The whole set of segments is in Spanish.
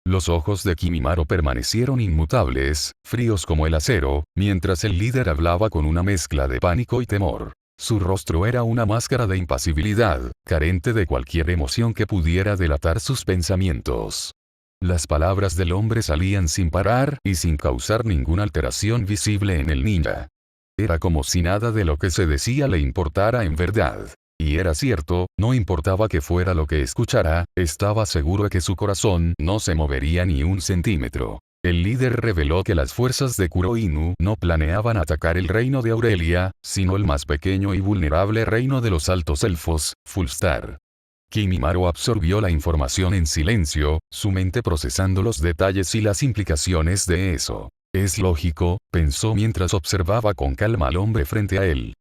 Los ojos de Kimimaro permanecieron inmutables, fríos como el acero, mientras el líder hablaba con una mezcla de pánico y temor. Su rostro era una máscara de impasibilidad, carente de cualquier emoción que pudiera delatar sus pensamientos. Las palabras del hombre salían sin parar y sin causar ninguna alteración visible en el ninja. Era como si nada de lo que se decía le importara en verdad. Y era cierto, no importaba que fuera lo que escuchara, estaba seguro de que su corazón no se movería ni un centímetro. El líder reveló que las fuerzas de Kuroinu no planeaban atacar el reino de Aurelia, sino el más pequeño y vulnerable reino de los altos elfos, Fullstar. Kimimaro absorbió la información en silencio, su mente procesando los detalles y las implicaciones de eso. Es lógico, pensó mientras observaba con calma al hombre frente a él.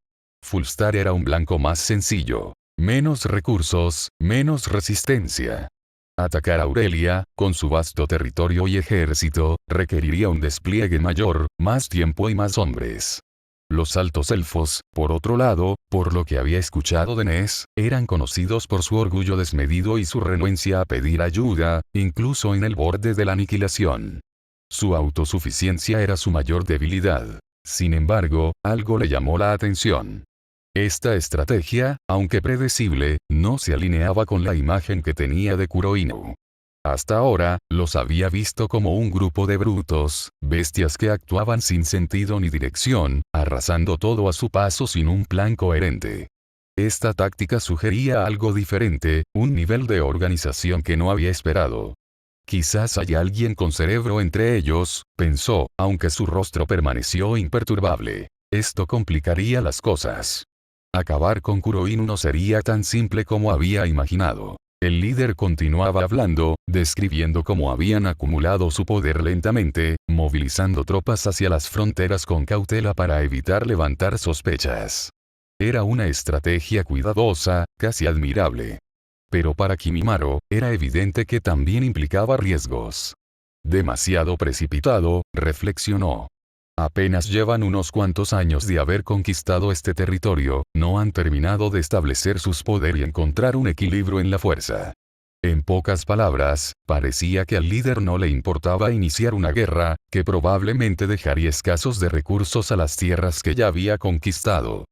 Fullstar era un blanco más sencillo. Menos recursos, menos resistencia. Atacar a Aurelia, con su vasto territorio y ejército, requeriría un despliegue mayor, más tiempo y más hombres. Los altos elfos, por otro lado, por lo que había escuchado de Ness, eran conocidos por su orgullo desmedido y su renuencia a pedir ayuda, incluso en el borde de la aniquilación. Su autosuficiencia era su mayor debilidad. Sin embargo, algo le llamó la atención. Esta estrategia, aunque predecible, no se alineaba con la imagen que tenía de Kuroinu. Hasta ahora, los había visto como un grupo de brutos, bestias que actuaban sin sentido ni dirección, arrasando todo a su paso sin un plan coherente. Esta táctica sugería algo diferente, un nivel de organización que no había esperado. Quizás haya alguien con cerebro entre ellos, pensó, aunque su rostro permaneció imperturbable. Esto complicaría las cosas. Acabar con Kuroinu no sería tan simple como había imaginado. El líder continuaba hablando, describiendo cómo habían acumulado su poder lentamente, movilizando tropas hacia las fronteras con cautela para evitar levantar sospechas. Era una estrategia cuidadosa, casi admirable. Pero para Kimimaro, era evidente que también implicaba riesgos. Demasiado precipitado, reflexionó. Apenas llevan unos cuantos años de haber conquistado este territorio, no han terminado de establecer sus poderes y encontrar un equilibrio en la fuerza. En pocas palabras, parecía que al líder no le importaba iniciar una guerra, que probablemente dejaría escasos de recursos a las tierras que ya había conquistado.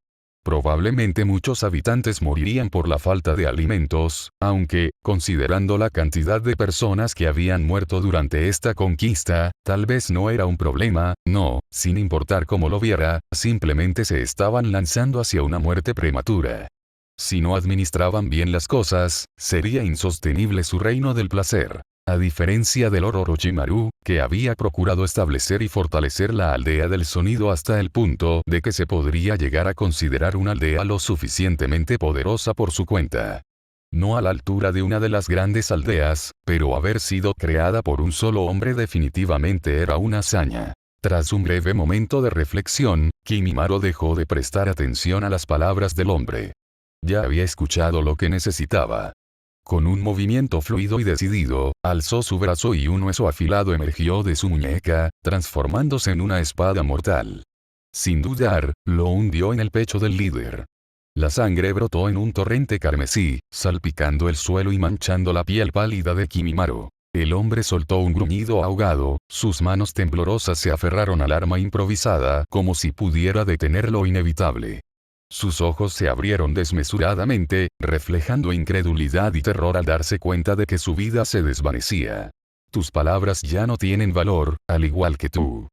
Probablemente muchos habitantes morirían por la falta de alimentos, aunque, considerando la cantidad de personas que habían muerto durante esta conquista, tal vez no era un problema, no, sin importar cómo lo viera, simplemente se estaban lanzando hacia una muerte prematura. Si no administraban bien las cosas, sería insostenible su reino del placer. A diferencia del Orochimaru, que había procurado establecer y fortalecer la aldea del sonido hasta el punto de que se podría llegar a considerar una aldea lo suficientemente poderosa por su cuenta. No a la altura de una de las grandes aldeas, pero haber sido creada por un solo hombre definitivamente era una hazaña. Tras un breve momento de reflexión, Kimimaro dejó de prestar atención a las palabras del hombre. Ya había escuchado lo que necesitaba. Con un movimiento fluido y decidido, alzó su brazo y un hueso afilado emergió de su muñeca, transformándose en una espada mortal. Sin dudar, lo hundió en el pecho del líder. La sangre brotó en un torrente carmesí, salpicando el suelo y manchando la piel pálida de Kimimaro. El hombre soltó un gruñido ahogado, sus manos temblorosas se aferraron al arma improvisada como si pudiera detener lo inevitable. Sus ojos se abrieron desmesuradamente, reflejando incredulidad y terror al darse cuenta de que su vida se desvanecía. Tus palabras ya no tienen valor, al igual que tú.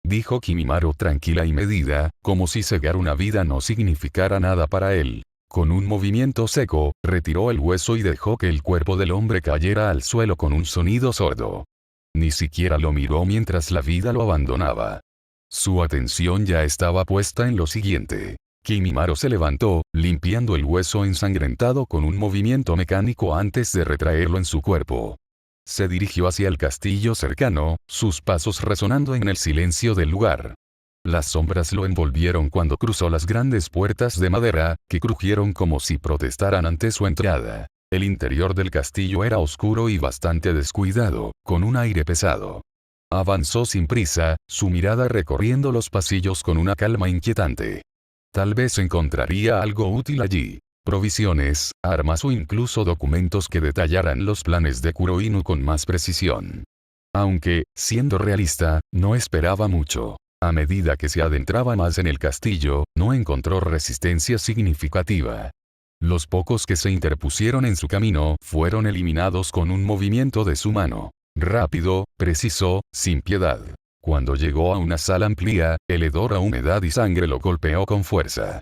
Dijo Kimimaro tranquila y medida, como si cegar una vida no significara nada para él. Con un movimiento seco, retiró el hueso y dejó que el cuerpo del hombre cayera al suelo con un sonido sordo. Ni siquiera lo miró mientras la vida lo abandonaba. Su atención ya estaba puesta en lo siguiente. Kimimaro se levantó, limpiando el hueso ensangrentado con un movimiento mecánico antes de retraerlo en su cuerpo. Se dirigió hacia el castillo cercano, sus pasos resonando en el silencio del lugar. Las sombras lo envolvieron cuando cruzó las grandes puertas de madera, que crujieron como si protestaran ante su entrada. El interior del castillo era oscuro y bastante descuidado, con un aire pesado. Avanzó sin prisa, su mirada recorriendo los pasillos con una calma inquietante. Tal vez encontraría algo útil allí. Provisiones, armas o incluso documentos que detallaran los planes de Kuroinu con más precisión. Aunque, siendo realista, no esperaba mucho. A medida que se adentraba más en el castillo, no encontró resistencia significativa. Los pocos que se interpusieron en su camino fueron eliminados con un movimiento de su mano. Rápido, preciso, sin piedad. Cuando llegó a una sala amplia, el hedor a humedad y sangre lo golpeó con fuerza.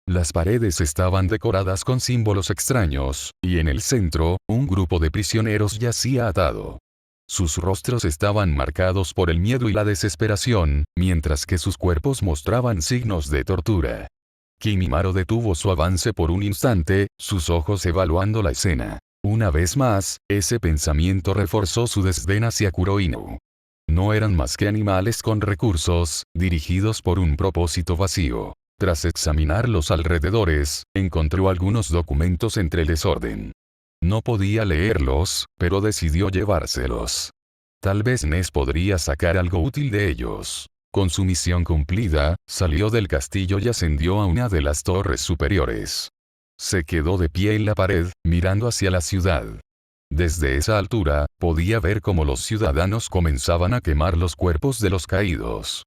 Las paredes estaban decoradas con símbolos extraños, y en el centro, un grupo de prisioneros yacía atado. Sus rostros estaban marcados por el miedo y la desesperación, mientras que sus cuerpos mostraban signos de tortura. Kimimaro detuvo su avance por un instante, sus ojos evaluando la escena. Una vez más, ese pensamiento reforzó su desdén hacia Kuroinu. No eran más que animales con recursos, dirigidos por un propósito vacío. Tras examinar los alrededores, encontró algunos documentos entre el desorden. No podía leerlos, pero decidió llevárselos. Tal vez Ness podría sacar algo útil de ellos. Con su misión cumplida, salió del castillo y ascendió a una de las torres superiores. Se quedó de pie en la pared, mirando hacia la ciudad. Desde esa altura, podía ver cómo los ciudadanos comenzaban a quemar los cuerpos de los caídos.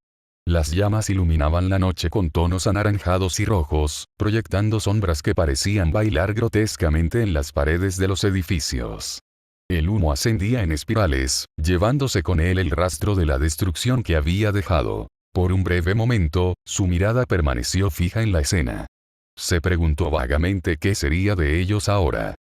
Las llamas iluminaban la noche con tonos anaranjados y rojos, proyectando sombras que parecían bailar grotescamente en las paredes de los edificios. El humo ascendía en espirales, llevándose con él el rastro de la destrucción que había dejado. Por un breve momento, su mirada permaneció fija en la escena. Se preguntó vagamente qué sería de ellos ahora.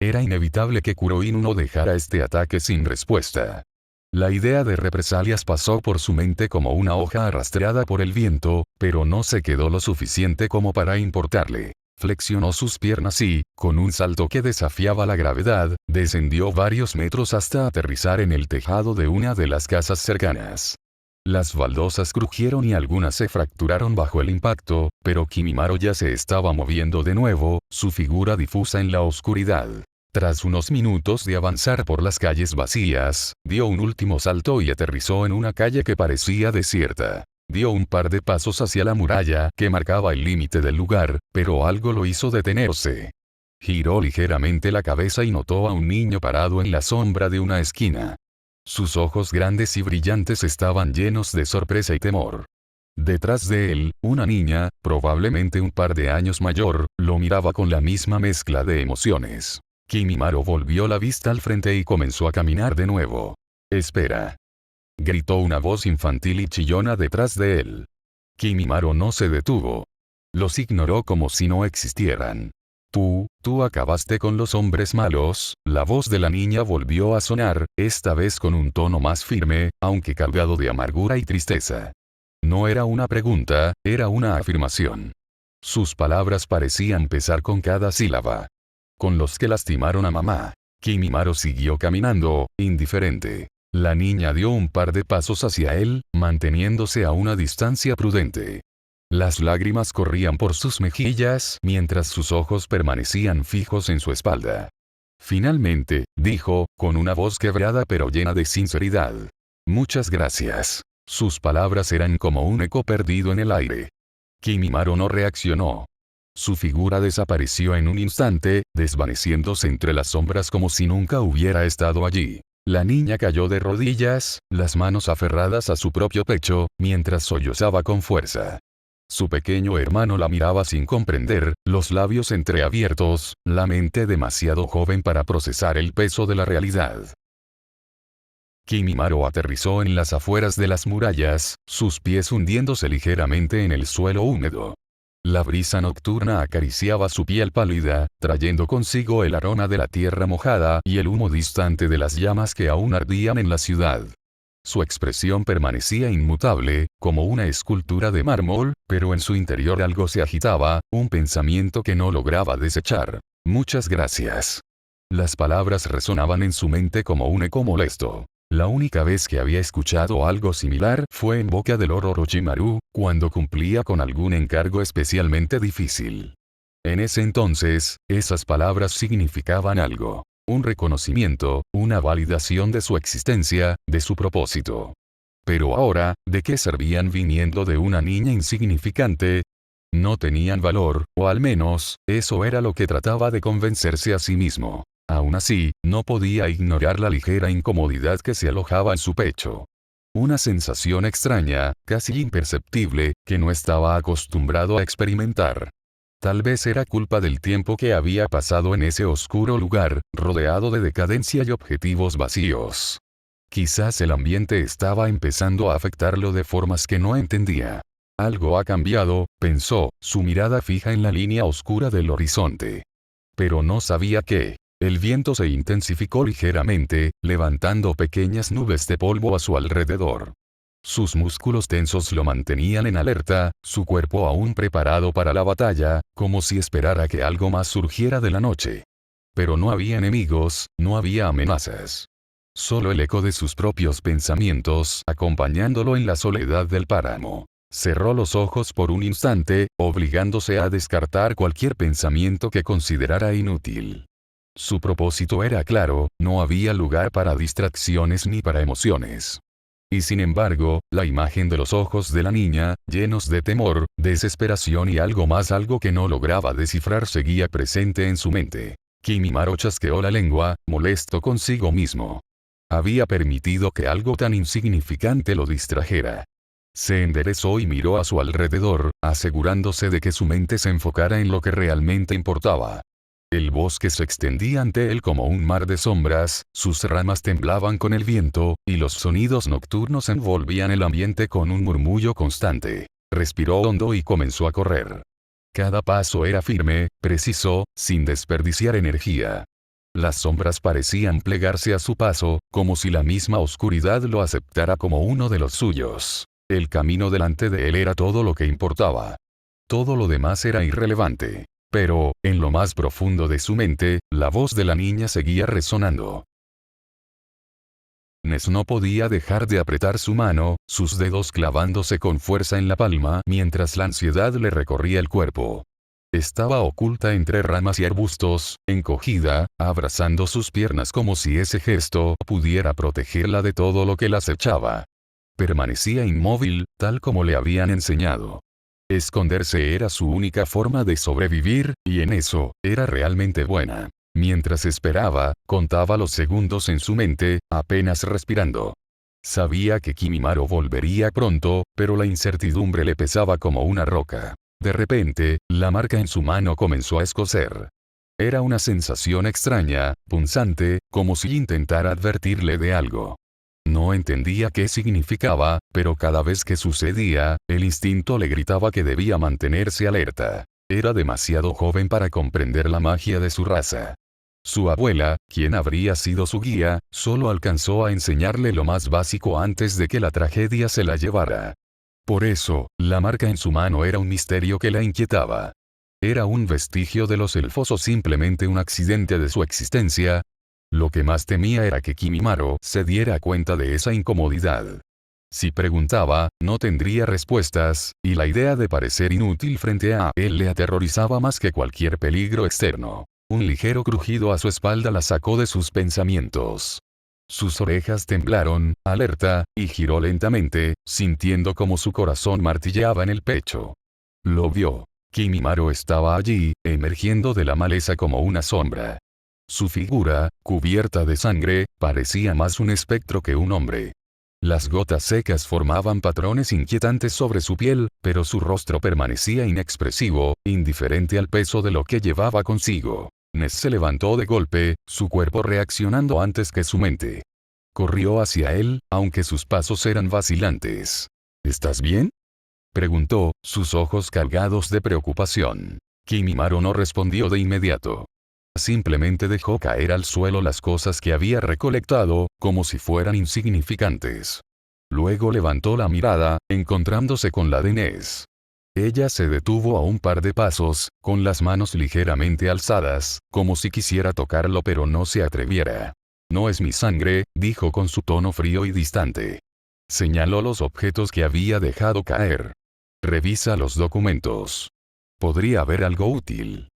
Era inevitable que Kuroinu no dejara este ataque sin respuesta. La idea de represalias pasó por su mente como una hoja arrastrada por el viento, pero no se quedó lo suficiente como para importarle. Flexionó sus piernas y, con un salto que desafiaba la gravedad, descendió varios metros hasta aterrizar en el tejado de una de las casas cercanas. Las baldosas crujieron y algunas se fracturaron bajo el impacto, pero Kimimaro ya se estaba moviendo de nuevo, su figura difusa en la oscuridad. Tras unos minutos de avanzar por las calles vacías, dio un último salto y aterrizó en una calle que parecía desierta. Dio un par de pasos hacia la muralla que marcaba el límite del lugar, pero algo lo hizo detenerse. Giró ligeramente la cabeza y notó a un niño parado en la sombra de una esquina. Sus ojos grandes y brillantes estaban llenos de sorpresa y temor. Detrás de él, una niña, probablemente un par de años mayor, lo miraba con la misma mezcla de emociones. Kimimaro volvió la vista al frente y comenzó a caminar de nuevo. «Espera», gritó una voz infantil y chillona detrás de él. Kimimaro no se detuvo. Los ignoró como si no existieran. Tú acabaste con los hombres malos». La voz de la niña volvió a sonar, esta vez con un tono más firme, aunque cargado de amargura y tristeza. No era una pregunta, era una afirmación. Sus palabras parecían pesar con cada sílaba. «Con los que lastimaron a mamá». Kimimaro siguió caminando, indiferente. La niña dio un par de pasos hacia él, manteniéndose a una distancia prudente. Las lágrimas corrían por sus mejillas mientras sus ojos permanecían fijos en su espalda. Finalmente, dijo, con una voz quebrada pero llena de sinceridad. «Muchas gracias». Sus palabras eran como un eco perdido en el aire. Kimimaro no reaccionó. Su figura desapareció en un instante, desvaneciéndose entre las sombras como si nunca hubiera estado allí. La niña cayó de rodillas, las manos aferradas a su propio pecho, mientras sollozaba con fuerza. Su pequeño hermano la miraba sin comprender, los labios entreabiertos, la mente demasiado joven para procesar el peso de la realidad. Kimimaro aterrizó en las afueras de las murallas, sus pies hundiéndose ligeramente en el suelo húmedo. La brisa nocturna acariciaba su piel pálida, trayendo consigo el aroma de la tierra mojada y el humo distante de las llamas que aún ardían en la ciudad. Su expresión permanecía inmutable, como una escultura de mármol, pero en su interior algo se agitaba, un pensamiento que no lograba desechar. «Muchas gracias». Las palabras resonaban en su mente como un eco molesto. La única vez que había escuchado algo similar fue en boca del Lord Orochimaru, cuando cumplía con algún encargo especialmente difícil. En ese entonces, esas palabras significaban algo. Un reconocimiento, una validación de su existencia, de su propósito. Pero ahora, ¿de qué servían viniendo de una niña insignificante? No tenían valor, o al menos, eso era lo que trataba de convencerse a sí mismo. Aún así, no podía ignorar la ligera incomodidad que se alojaba en su pecho. Una sensación extraña, casi imperceptible, que no estaba acostumbrado a experimentar. Tal vez era culpa del tiempo que había pasado en ese oscuro lugar, rodeado de decadencia y objetivos vacíos. Quizás el ambiente estaba empezando a afectarlo de formas que no entendía. Algo ha cambiado, pensó, su mirada fija en la línea oscura del horizonte. Pero no sabía qué. El viento se intensificó ligeramente, levantando pequeñas nubes de polvo a su alrededor. Sus músculos tensos lo mantenían en alerta, su cuerpo aún preparado para la batalla, como si esperara que algo más surgiera de la noche. Pero no había enemigos, no había amenazas. Solo el eco de sus propios pensamientos acompañándolo en la soledad del páramo. Cerró los ojos por un instante, obligándose a descartar cualquier pensamiento que considerara inútil. Su propósito era claro, no había lugar para distracciones ni para emociones. Y sin embargo, la imagen de los ojos de la niña, llenos de temor, desesperación y algo más, algo que no lograba descifrar, seguía presente en su mente. Kimimaro chasqueó la lengua, molesto consigo mismo. Había permitido que algo tan insignificante lo distrajera. Se enderezó y miró a su alrededor, asegurándose de que su mente se enfocara en lo que realmente importaba. El bosque se extendía ante él como un mar de sombras, sus ramas temblaban con el viento, y los sonidos nocturnos envolvían el ambiente con un murmullo constante. Respiró hondo y comenzó a correr. Cada paso era firme, preciso, sin desperdiciar energía. Las sombras parecían plegarse a su paso, como si la misma oscuridad lo aceptara como uno de los suyos. El camino delante de él era todo lo que importaba. Todo lo demás era irrelevante. Pero, en lo más profundo de su mente, la voz de la niña seguía resonando. Ness no podía dejar de apretar su mano, sus dedos clavándose con fuerza en la palma mientras la ansiedad le recorría el cuerpo. Estaba oculta entre ramas y arbustos, encogida, abrazando sus piernas como si ese gesto pudiera protegerla de todo lo que la acechaba. Permanecía inmóvil, tal como le habían enseñado. Esconderse era su única forma de sobrevivir, y en eso, era realmente buena. Mientras esperaba, contaba los segundos en su mente, apenas respirando. Sabía que Kimimaro volvería pronto, pero la incertidumbre le pesaba como una roca. De repente, la marca en su mano comenzó a escocer. Era una sensación extraña, punzante, como si intentara advertirle de algo. No entendía qué significaba, pero cada vez que sucedía, el instinto le gritaba que debía mantenerse alerta. Era demasiado joven para comprender la magia de su raza. Su abuela, quien habría sido su guía, solo alcanzó a enseñarle lo más básico antes de que la tragedia se la llevara. Por eso, la marca en su mano era un misterio que la inquietaba. ¿Era un vestigio de los elfos o simplemente un accidente de su existencia? Lo que más temía era que Kimimaro se diera cuenta de esa incomodidad. Si preguntaba, no tendría respuestas, y la idea de parecer inútil frente a él le aterrorizaba más que cualquier peligro externo. Un ligero crujido a su espalda la sacó de sus pensamientos. Sus orejas temblaron, alerta, y giró lentamente, sintiendo como su corazón martilleaba en el pecho. Lo vio. Kimimaro estaba allí, emergiendo de la maleza como una sombra. Su figura, cubierta de sangre, parecía más un espectro que un hombre. Las gotas secas formaban patrones inquietantes sobre su piel, pero su rostro permanecía inexpresivo, indiferente al peso de lo que llevaba consigo. Ness se levantó de golpe, su cuerpo reaccionando antes que su mente. Corrió hacia él, aunque sus pasos eran vacilantes. ¿Estás bien?, preguntó, sus ojos cargados de preocupación. Kimimaro no respondió de inmediato. Simplemente dejó caer al suelo las cosas que había recolectado, como si fueran insignificantes. Luego levantó la mirada, encontrándose con la de Ness. Ella se detuvo a un par de pasos, con las manos ligeramente alzadas, como si quisiera tocarlo pero no se atreviera. No es mi sangre, dijo con su tono frío y distante. Señaló los objetos que había dejado caer. Revisa los documentos. Podría haber algo útil.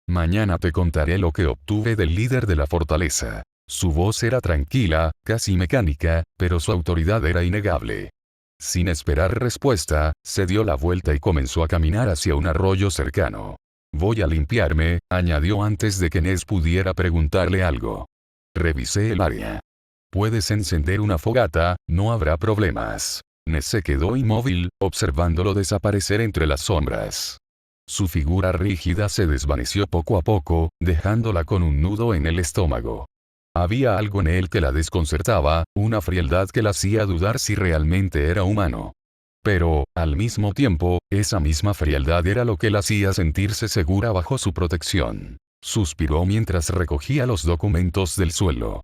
Mañana te contaré lo que obtuve del líder de la fortaleza. Su voz era tranquila, casi mecánica, pero su autoridad era innegable. Sin esperar respuesta, se dio la vuelta y comenzó a caminar hacia un arroyo cercano. Voy a limpiarme, añadió antes de que Ness pudiera preguntarle algo. Revisé el área. Puedes encender una fogata, no habrá problemas. Ness se quedó inmóvil, observándolo desaparecer entre las sombras. Su figura rígida se desvaneció poco a poco, dejándola con un nudo en el estómago. Había algo en él que la desconcertaba, una frialdad que la hacía dudar si realmente era humano. Pero, al mismo tiempo, esa misma frialdad era lo que la hacía sentirse segura bajo su protección. Suspiró mientras recogía los documentos del suelo.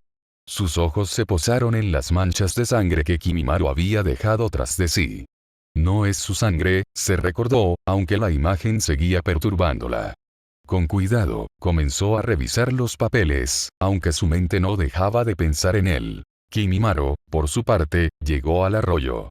Sus ojos se posaron en las manchas de sangre que Kimimaro había dejado tras de sí. No es su sangre, se recordó, aunque la imagen seguía perturbándola. Con cuidado, comenzó a revisar los papeles, aunque su mente no dejaba de pensar en él. Kimimaro, por su parte, llegó al arroyo.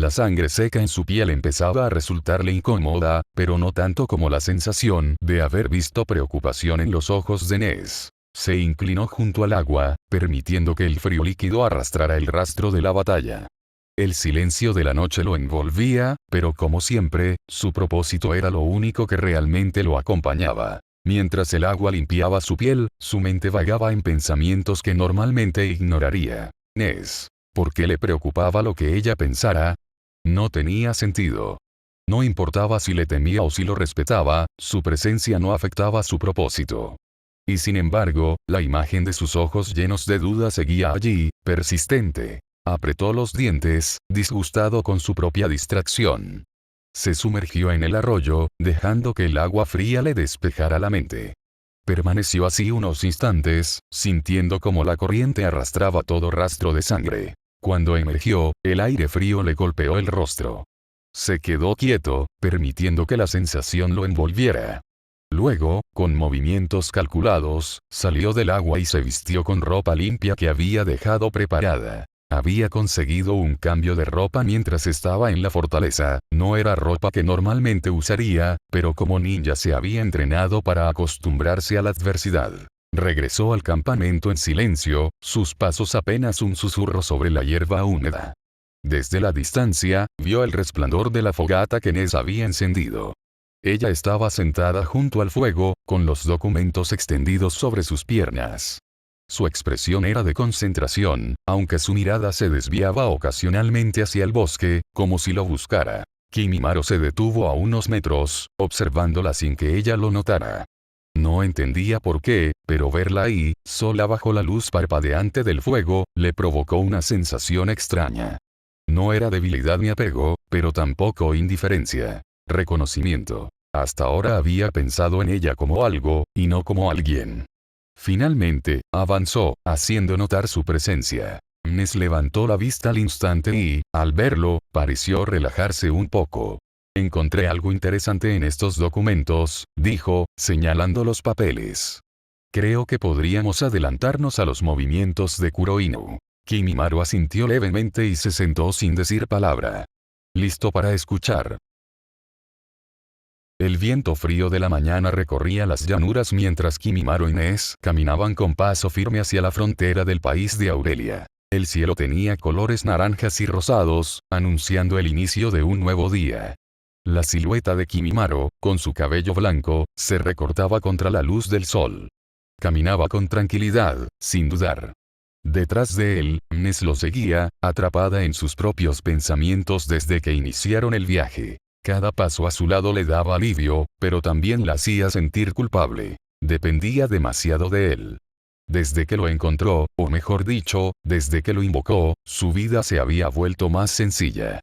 La sangre seca en su piel empezaba a resultarle incómoda, pero no tanto como la sensación de haber visto preocupación en los ojos de Ness. Se inclinó junto al agua, permitiendo que el frío líquido arrastrara el rastro de la batalla. El silencio de la noche lo envolvía, pero como siempre, su propósito era lo único que realmente lo acompañaba. Mientras el agua limpiaba su piel, su mente vagaba en pensamientos que normalmente ignoraría. Ness. ¿Por qué le preocupaba lo que ella pensara? No tenía sentido. No importaba si le temía o si lo respetaba, su presencia no afectaba su propósito. Y sin embargo, la imagen de sus ojos llenos de duda seguía allí, persistente. Apretó los dientes, disgustado con su propia distracción. Se sumergió en el arroyo, dejando que el agua fría le despejara la mente. Permaneció así unos instantes, sintiendo como la corriente arrastraba todo rastro de sangre. Cuando emergió, el aire frío le golpeó el rostro. Se quedó quieto, permitiendo que la sensación lo envolviera. Luego, con movimientos calculados, salió del agua y se vistió con ropa limpia que había dejado preparada. Había conseguido un cambio de ropa mientras estaba en la fortaleza, no era ropa que normalmente usaría, pero como ninja se había entrenado para acostumbrarse a la adversidad. Regresó al campamento en silencio, sus pasos apenas un susurro sobre la hierba húmeda. Desde la distancia, vio el resplandor de la fogata que Ness había encendido. Ella estaba sentada junto al fuego, con los documentos extendidos sobre sus piernas. Su expresión era de concentración, aunque su mirada se desviaba ocasionalmente hacia el bosque, como si lo buscara. Kimimaro se detuvo a unos metros, observándola sin que ella lo notara. No entendía por qué, pero verla ahí, sola bajo la luz parpadeante del fuego, le provocó una sensación extraña. No era debilidad ni apego, pero tampoco indiferencia. Reconocimiento. Hasta ahora había pensado en ella como algo, y no como alguien. Finalmente, avanzó, haciendo notar su presencia. Ness levantó la vista al instante y, al verlo, pareció relajarse un poco. Encontré algo interesante en estos documentos, dijo, señalando los papeles. Creo que podríamos adelantarnos a los movimientos de Kuroinu. Kimimaro asintió levemente y se sentó sin decir palabra. Listo para escuchar. El viento frío de la mañana recorría las llanuras mientras Kimimaro y Ness caminaban con paso firme hacia la frontera del país de Aurelia. El cielo tenía colores naranjas y rosados, anunciando el inicio de un nuevo día. La silueta de Kimimaro, con su cabello blanco, se recortaba contra la luz del sol. Caminaba con tranquilidad, sin dudar. Detrás de él, Ness lo seguía, atrapada en sus propios pensamientos desde que iniciaron el viaje. Cada paso a su lado le daba alivio, pero también la hacía sentir culpable. Dependía demasiado de él. Desde que lo encontró, o mejor dicho, desde que lo invocó, su vida se había vuelto más sencilla.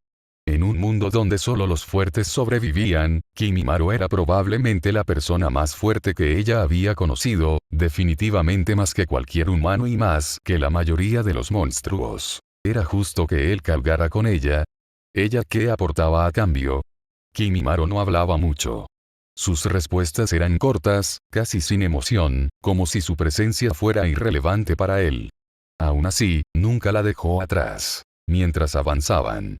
En un mundo donde solo los fuertes sobrevivían, Kimimaro era probablemente la persona más fuerte que ella había conocido, definitivamente más que cualquier humano y más que la mayoría de los monstruos. Era justo que él cargara con ella. ¿Ella qué aportaba a cambio? Kimimaro no hablaba mucho. Sus respuestas eran cortas, casi sin emoción, como si su presencia fuera irrelevante para él. Aún así, nunca la dejó atrás. Mientras avanzaban,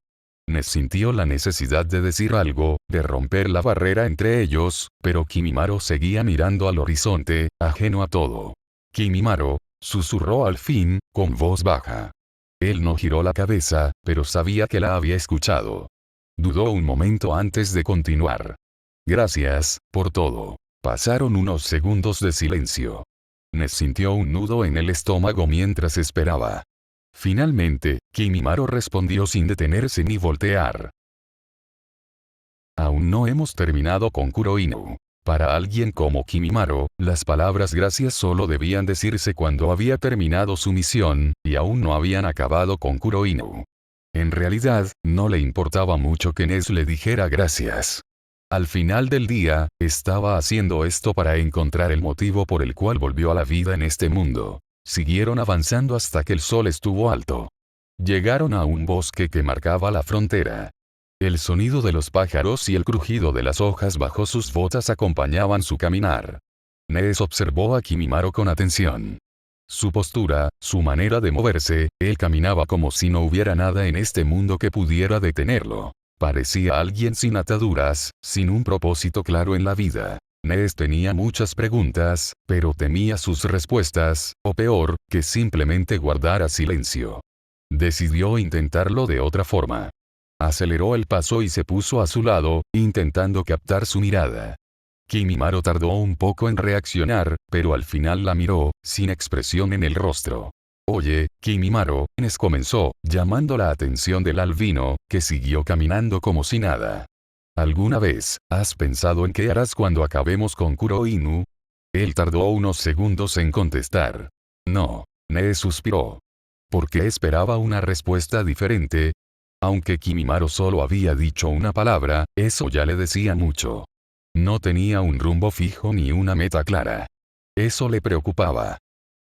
Ness sintió la necesidad de decir algo, de romper la barrera entre ellos, pero Kimimaro seguía mirando al horizonte, ajeno a todo. Kimimaro, susurró al fin, con voz baja. Él no giró la cabeza, pero sabía que la había escuchado. Dudó un momento antes de continuar. Gracias, por todo. Pasaron unos segundos de silencio. Ness sintió un nudo en el estómago mientras esperaba. Finalmente, Kimimaro respondió sin detenerse ni voltear. Aún no hemos terminado con Kuroinu. Para alguien como Kimimaro, las palabras gracias solo debían decirse cuando había terminado su misión, y aún no habían acabado con Kuroinu. En realidad, no le importaba mucho que Ness le dijera gracias. Al final del día, estaba haciendo esto para encontrar el motivo por el cual volvió a la vida en este mundo. Siguieron avanzando hasta que el sol estuvo alto. Llegaron a un bosque que marcaba la frontera. El sonido de los pájaros y el crujido de las hojas bajo sus botas acompañaban su caminar. Ness observó a Kimimaro con atención. Su postura, su manera de moverse, él caminaba como si no hubiera nada en este mundo que pudiera detenerlo. Parecía alguien sin ataduras, sin un propósito claro en la vida. Ness tenía muchas preguntas, pero temía sus respuestas, o peor, que simplemente guardara silencio. Decidió intentarlo de otra forma. Aceleró el paso y se puso a su lado, intentando captar su mirada. Kimimaro tardó un poco en reaccionar, pero al final la miró, sin expresión en el rostro. «Oye, Kimimaro», Ness comenzó, llamando la atención del albino, que siguió caminando como si nada. «¿Alguna vez has pensado en qué harás cuando acabemos con Kuroinu?» Él tardó unos segundos en contestar. «No». Ness suspiró. ¿Por qué esperaba una respuesta diferente? Aunque Kimimaro solo había dicho una palabra, eso ya le decía mucho. No tenía un rumbo fijo ni una meta clara. Eso le preocupaba.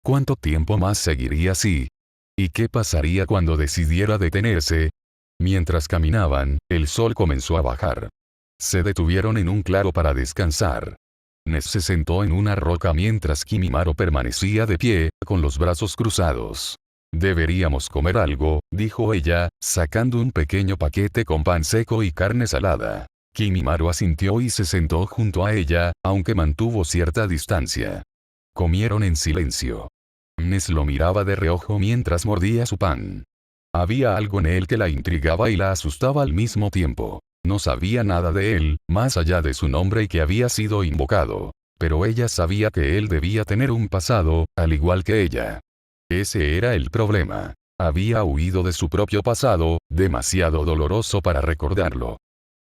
¿Cuánto tiempo más seguiría así? ¿Y qué pasaría cuando decidiera detenerse? Mientras caminaban, el sol comenzó a bajar. Se detuvieron en un claro para descansar. Ness se sentó en una roca mientras Kimimaro permanecía de pie, con los brazos cruzados. «Deberíamos comer algo», dijo ella, sacando un pequeño paquete con pan seco y carne salada. Kimimaro asintió y se sentó junto a ella, aunque mantuvo cierta distancia. Comieron en silencio. Ness lo miraba de reojo mientras mordía su pan. Había algo en él que la intrigaba y la asustaba al mismo tiempo. No sabía nada de él, más allá de su nombre y que había sido invocado. Pero ella sabía que él debía tener un pasado, al igual que ella. Ese era el problema. Había huido de su propio pasado, demasiado doloroso para recordarlo.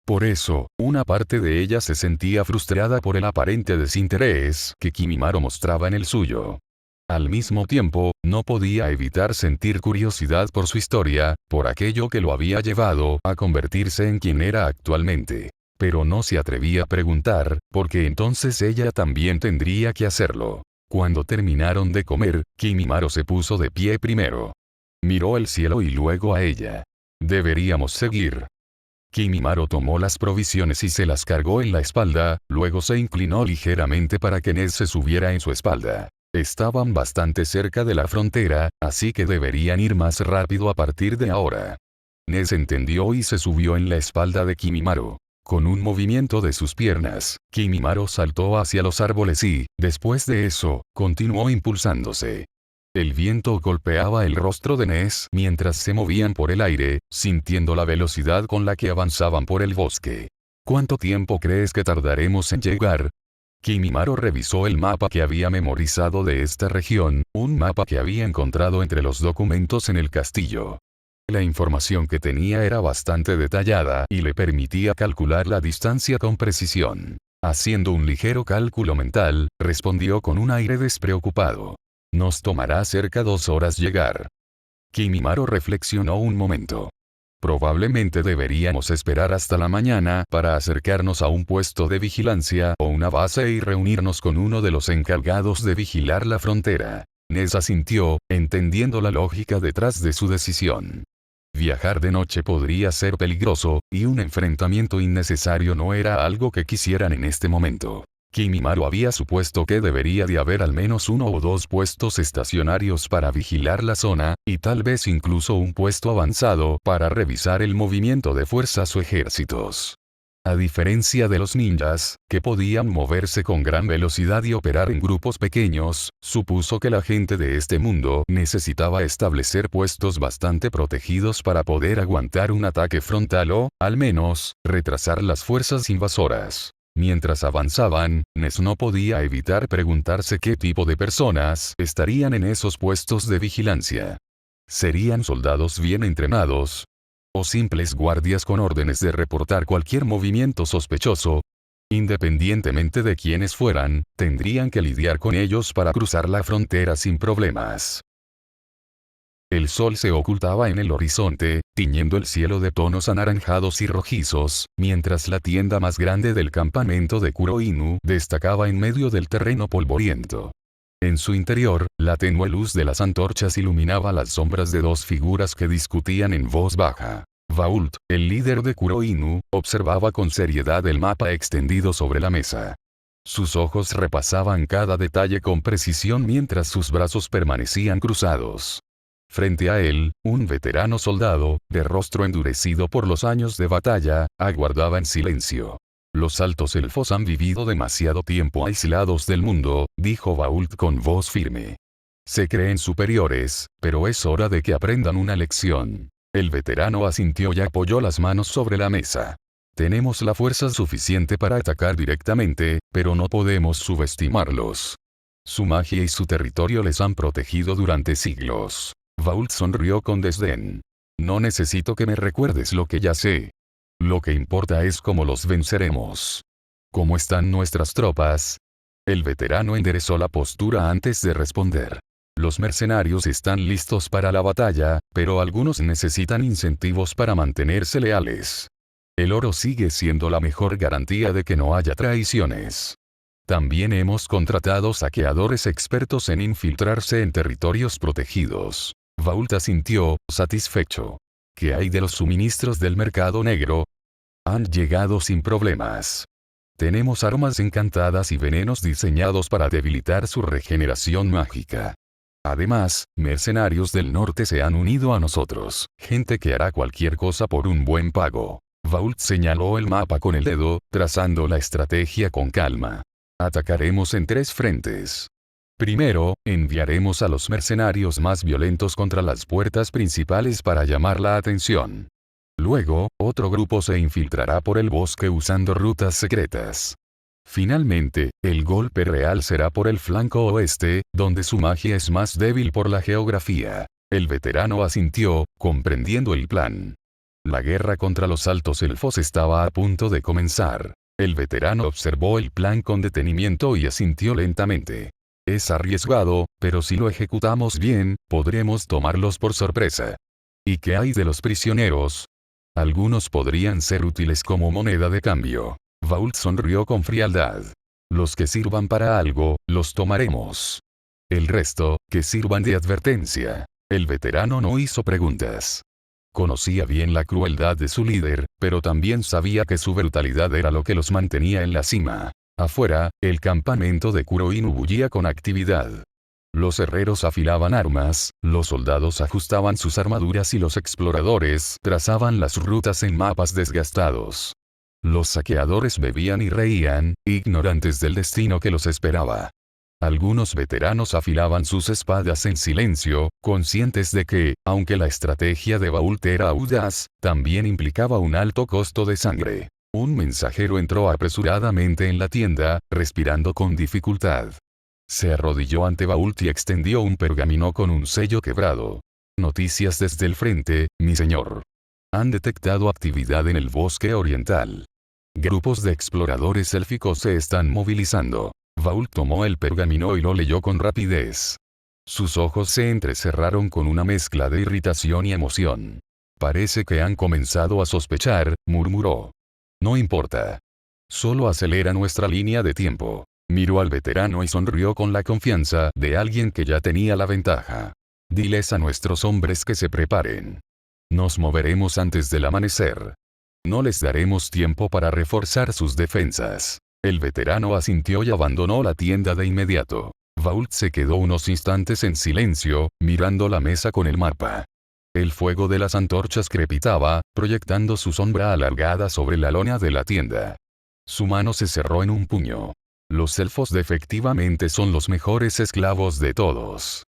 Por eso, una parte de ella se sentía frustrada por el aparente desinterés que Kimimaro mostraba en el suyo. Al mismo tiempo, no podía evitar sentir curiosidad por su historia, por aquello que lo había llevado a convertirse en quien era actualmente. Pero no se atrevía a preguntar, porque entonces ella también tendría que hacerlo. Cuando terminaron de comer, Kimimaro se puso de pie primero. Miró el cielo y luego a ella. «Deberíamos seguir». Kimimaro tomó las provisiones y se las cargó en la espalda, luego se inclinó ligeramente para que Ness se subiera en su espalda. Estaban bastante cerca de la frontera, así que deberían ir más rápido a partir de ahora. Ness entendió y se subió en la espalda de Kimimaro. Con un movimiento de sus piernas, Kimimaro saltó hacia los árboles y, después de eso, continuó impulsándose. El viento golpeaba el rostro de Ness mientras se movían por el aire, sintiendo la velocidad con la que avanzaban por el bosque. «¿Cuánto tiempo crees que tardaremos en llegar?» Kimimaro revisó el mapa que había memorizado de esta región, un mapa que había encontrado entre los documentos en el castillo. La información que tenía era bastante detallada y le permitía calcular la distancia con precisión. Haciendo un ligero cálculo mental, respondió con un aire despreocupado. «Nos tomará cerca 2 horas llegar». Kimimaro reflexionó un momento. «Probablemente deberíamos esperar hasta la mañana para acercarnos a un puesto de vigilancia o una base y reunirnos con uno de los encargados de vigilar la frontera». Ness asintió, entendiendo la lógica detrás de su decisión. Viajar de noche podría ser peligroso, y un enfrentamiento innecesario no era algo que quisieran en este momento. Kimimaro había supuesto que debería de haber al menos 1 o 2 puestos estacionarios para vigilar la zona, y tal vez incluso un puesto avanzado para revisar el movimiento de fuerzas o ejércitos. A diferencia de los ninjas, que podían moverse con gran velocidad y operar en grupos pequeños, supuso que la gente de este mundo necesitaba establecer puestos bastante protegidos para poder aguantar un ataque frontal o, al menos, retrasar las fuerzas invasoras. Mientras avanzaban, Ness no podía evitar preguntarse qué tipo de personas estarían en esos puestos de vigilancia. ¿Serían soldados bien entrenados? ¿O simples guardias con órdenes de reportar cualquier movimiento sospechoso? Independientemente de quiénes fueran, tendrían que lidiar con ellos para cruzar la frontera sin problemas. El sol se ocultaba en el horizonte, tiñendo el cielo de tonos anaranjados y rojizos, mientras la tienda más grande del campamento de Kuroinu destacaba en medio del terreno polvoriento. En su interior, la tenue luz de las antorchas iluminaba las sombras de dos figuras que discutían en voz baja. Vault, el líder de Kuroinu, observaba con seriedad el mapa extendido sobre la mesa. Sus ojos repasaban cada detalle con precisión mientras sus brazos permanecían cruzados. Frente a él, un veterano soldado, de rostro endurecido por los años de batalla, aguardaba en silencio. Los altos elfos han vivido demasiado tiempo aislados del mundo, dijo Vault con voz firme. Se creen superiores, pero es hora de que aprendan una lección. El veterano asintió y apoyó las manos sobre la mesa. Tenemos la fuerza suficiente para atacar directamente, pero no podemos subestimarlos. Su magia y su territorio les han protegido durante siglos. Vault sonrió con desdén. No necesito que me recuerdes lo que ya sé. Lo que importa es cómo los venceremos. ¿Cómo están nuestras tropas? El veterano enderezó la postura antes de responder. Los mercenarios están listos para la batalla, pero algunos necesitan incentivos para mantenerse leales. El oro sigue siendo la mejor garantía de que no haya traiciones. También hemos contratado saqueadores expertos en infiltrarse en territorios protegidos. Vault asintió, satisfecho. ¿Qué hay de los suministros del mercado negro? Han llegado sin problemas. Tenemos armas encantadas y venenos diseñados para debilitar su regeneración mágica. Además, mercenarios del norte se han unido a nosotros, gente que hará cualquier cosa por un buen pago. Vault señaló el mapa con el dedo, trazando la estrategia con calma. Atacaremos en 3 frentes. Primero, enviaremos a los mercenarios más violentos contra las puertas principales para llamar la atención. Luego, otro grupo se infiltrará por el bosque usando rutas secretas. Finalmente, el golpe real será por el flanco oeste, donde su magia es más débil por la geografía. El veterano asintió, comprendiendo el plan. La guerra contra los altos elfos estaba a punto de comenzar. El veterano observó el plan con detenimiento y asintió lentamente. Es arriesgado, pero si lo ejecutamos bien, podremos tomarlos por sorpresa. ¿Y qué hay de los prisioneros? Algunos podrían ser útiles como moneda de cambio. Vault sonrió con frialdad. Los que sirvan para algo, los tomaremos. El resto, que sirvan de advertencia. El veterano no hizo preguntas. Conocía bien la crueldad de su líder, pero también sabía que su brutalidad era lo que los mantenía en la cima. Afuera, el campamento de Kuroinu bullía con actividad. Los herreros afilaban armas, los soldados ajustaban sus armaduras y los exploradores trazaban las rutas en mapas desgastados. Los saqueadores bebían y reían, ignorantes del destino que los esperaba. Algunos veteranos afilaban sus espadas en silencio, conscientes de que, aunque la estrategia de Vault era audaz, también implicaba un alto costo de sangre. Un mensajero entró apresuradamente en la tienda, respirando con dificultad. Se arrodilló ante Vault y extendió un pergamino con un sello quebrado. Noticias desde el frente, mi señor. Han detectado actividad en el bosque oriental. Grupos de exploradores élficos se están movilizando. Vault tomó el pergamino y lo leyó con rapidez. Sus ojos se entrecerraron con una mezcla de irritación y emoción. Parece que han comenzado a sospechar, murmuró. No importa. Solo acelera nuestra línea de tiempo. Miró al veterano y sonrió con la confianza de alguien que ya tenía la ventaja. Diles a nuestros hombres que se preparen. Nos moveremos antes del amanecer. No les daremos tiempo para reforzar sus defensas. El veterano asintió y abandonó la tienda de inmediato. Vault se quedó unos instantes en silencio, mirando la mesa con el mapa. El fuego de las antorchas crepitaba, proyectando su sombra alargada sobre la lona de la tienda. Su mano se cerró en un puño. Los elfos efectivamente son los mejores esclavos de todos.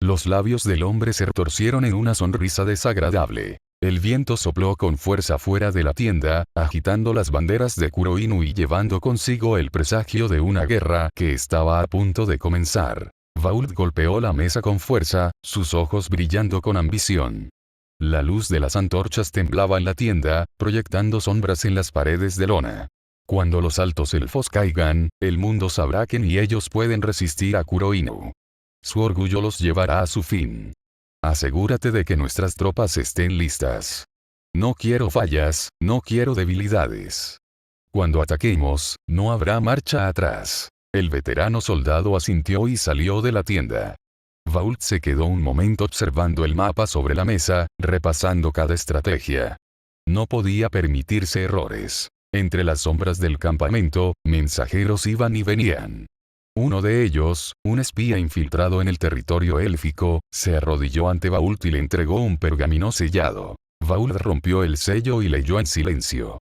Los labios del hombre se retorcieron en una sonrisa desagradable. El viento sopló con fuerza fuera de la tienda, agitando las banderas de Kuroinu y llevando consigo el presagio de una guerra que estaba a punto de comenzar. Vault golpeó la mesa con fuerza, sus ojos brillando con ambición. La luz de las antorchas temblaba en la tienda, proyectando sombras en las paredes de lona. Cuando los altos elfos caigan, el mundo sabrá que ni ellos pueden resistir a Kuroinu. Su orgullo los llevará a su fin. Asegúrate de que nuestras tropas estén listas. No quiero fallas, no quiero debilidades. Cuando ataquemos, no habrá marcha atrás. El veterano soldado asintió y salió de la tienda. Vault se quedó un momento observando el mapa sobre la mesa, repasando cada estrategia. No podía permitirse errores. Entre las sombras del campamento, mensajeros iban y venían. Uno de ellos, un espía infiltrado en el territorio élfico, se arrodilló ante Vault y le entregó un pergamino sellado. Vault rompió el sello y leyó en silencio.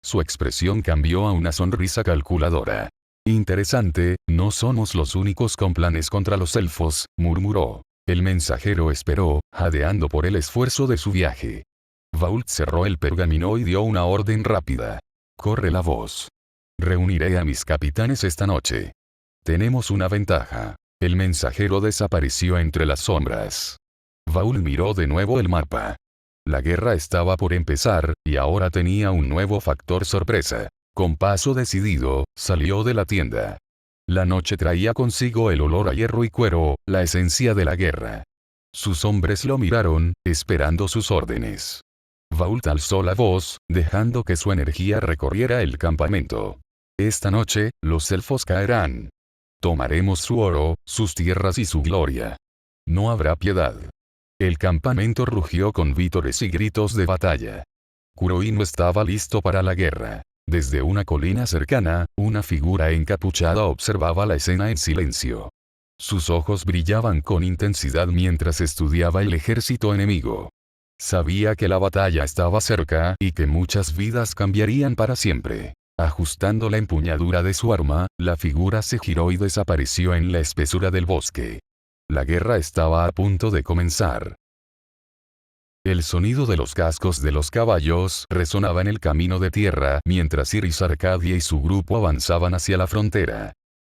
Su expresión cambió a una sonrisa calculadora. Interesante, no somos los únicos con planes contra los elfos, murmuró. El mensajero esperó, jadeando por el esfuerzo de su viaje. Vault cerró el pergamino y dio una orden rápida. Corre la voz. Reuniré a mis capitanes esta noche. Tenemos una ventaja. El mensajero desapareció entre las sombras. Vault miró de nuevo el mapa. La guerra estaba por empezar, y ahora tenía un nuevo factor sorpresa. Con paso decidido, salió de la tienda. La noche traía consigo el olor a hierro y cuero, la esencia de la guerra. Sus hombres lo miraron, esperando sus órdenes. Vault alzó la voz, dejando que su energía recorriera el campamento. Esta noche, los elfos caerán. Tomaremos su oro, sus tierras y su gloria. No habrá piedad. El campamento rugió con vítores y gritos de batalla. Kuroinu estaba listo para la guerra. Desde una colina cercana, una figura encapuchada observaba la escena en silencio. Sus ojos brillaban con intensidad mientras estudiaba el ejército enemigo. Sabía que la batalla estaba cerca y que muchas vidas cambiarían para siempre. Ajustando la empuñadura de su arma, la figura se giró y desapareció en la espesura del bosque. La guerra estaba a punto de comenzar. El sonido de los cascos de los caballos resonaba en el camino de tierra mientras Iris Arcadia y su grupo avanzaban hacia la frontera.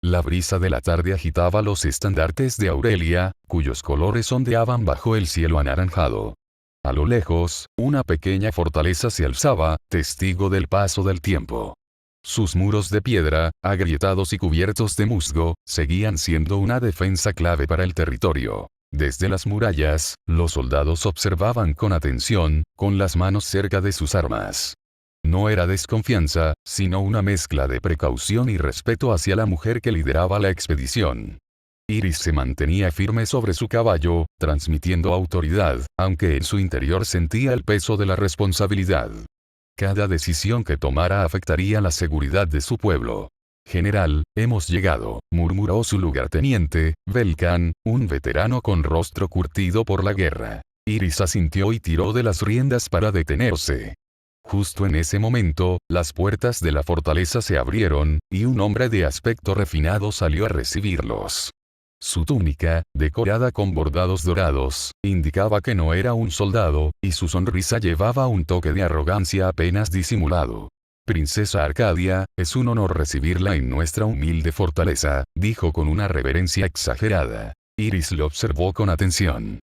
La brisa de la tarde agitaba los estandartes de Aurelia, cuyos colores ondeaban bajo el cielo anaranjado. A lo lejos, una pequeña fortaleza se alzaba, testigo del paso del tiempo. Sus muros de piedra, agrietados y cubiertos de musgo, seguían siendo una defensa clave para el territorio. Desde las murallas, los soldados observaban con atención, con las manos cerca de sus armas. No era desconfianza, sino una mezcla de precaución y respeto hacia la mujer que lideraba la expedición. Iris se mantenía firme sobre su caballo, transmitiendo autoridad, aunque en su interior sentía el peso de la responsabilidad. Cada decisión que tomara afectaría la seguridad de su pueblo. General, hemos llegado, murmuró su lugarteniente, Belkan, un veterano con rostro curtido por la guerra. Iris asintió y tiró de las riendas para detenerse. Justo en ese momento, las puertas de la fortaleza se abrieron, y un hombre de aspecto refinado salió a recibirlos. Su túnica, decorada con bordados dorados, indicaba que no era un soldado, y su sonrisa llevaba un toque de arrogancia apenas disimulado. Princesa Arcadia, es un honor recibirla en nuestra humilde fortaleza, dijo con una reverencia exagerada. Iris lo observó con atención.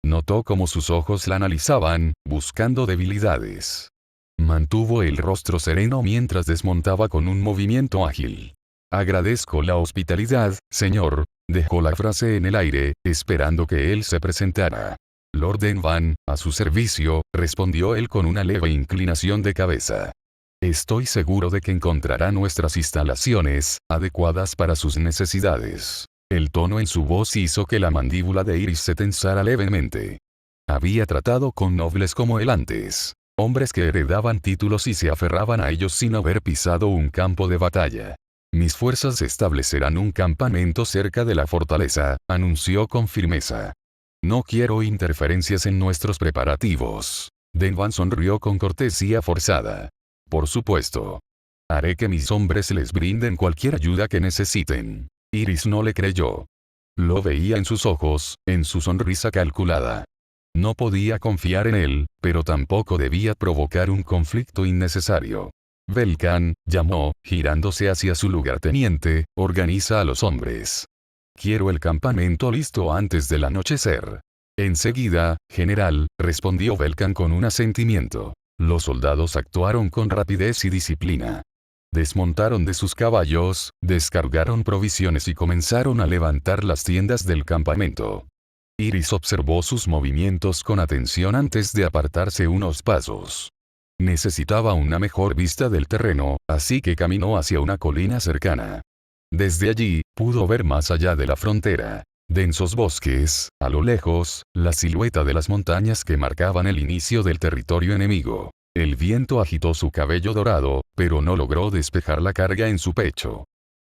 Notó cómo sus ojos la analizaban, buscando debilidades. Mantuvo el rostro sereno mientras desmontaba con un movimiento ágil. Agradezco la hospitalidad, señor, dejó la frase en el aire, esperando que él se presentara. Lord Denvan, a su servicio, respondió él con una leve inclinación de cabeza. Estoy seguro de que encontrará nuestras instalaciones, adecuadas para sus necesidades. El tono en su voz hizo que la mandíbula de Iris se tensara levemente. Había tratado con nobles como él antes. Hombres que heredaban títulos y se aferraban a ellos sin haber pisado un campo de batalla. Mis fuerzas establecerán un campamento cerca de la fortaleza, anunció con firmeza. No quiero interferencias en nuestros preparativos. Denvan sonrió con cortesía forzada. Por supuesto. Haré que mis hombres les brinden cualquier ayuda que necesiten. Iris no le creyó. Lo veía en sus ojos, en su sonrisa calculada. No podía confiar en él, pero tampoco debía provocar un conflicto innecesario. Velkan, llamó, girándose hacia su lugarteniente, organiza a los hombres. Quiero el campamento listo antes del anochecer. Enseguida, general, respondió Velkan con un asentimiento. Los soldados actuaron con rapidez y disciplina. Desmontaron de sus caballos, descargaron provisiones y comenzaron a levantar las tiendas del campamento. Iris observó sus movimientos con atención antes de apartarse unos pasos. Necesitaba una mejor vista del terreno, así que caminó hacia una colina cercana. Desde allí, pudo ver más allá de la frontera. Densos bosques, a lo lejos, la silueta de las montañas que marcaban el inicio del territorio enemigo. El viento agitó su cabello dorado, pero no logró despejar la carga en su pecho.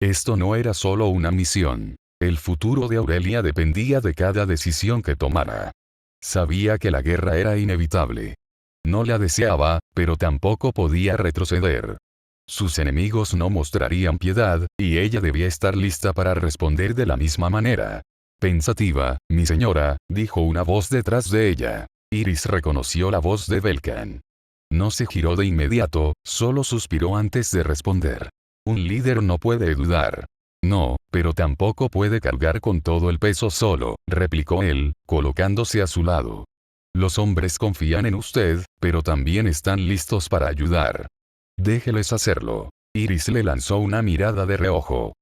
Esto no era solo una misión. El futuro de Aurelia dependía de cada decisión que tomara. Sabía que la guerra era inevitable. No la deseaba, pero tampoco podía retroceder. Sus enemigos no mostrarían piedad, y ella debía estar lista para responder de la misma manera. Pensativa, mi señora, dijo una voz detrás de ella. Iris reconoció la voz de Velkan. No se giró de inmediato, solo suspiró antes de responder. Un líder no puede dudar. No, pero tampoco puede cargar con todo el peso solo, replicó él, colocándose a su lado. Los hombres confían en usted, pero también están listos para ayudar. Déjeles hacerlo. Iris le lanzó una mirada de reojo.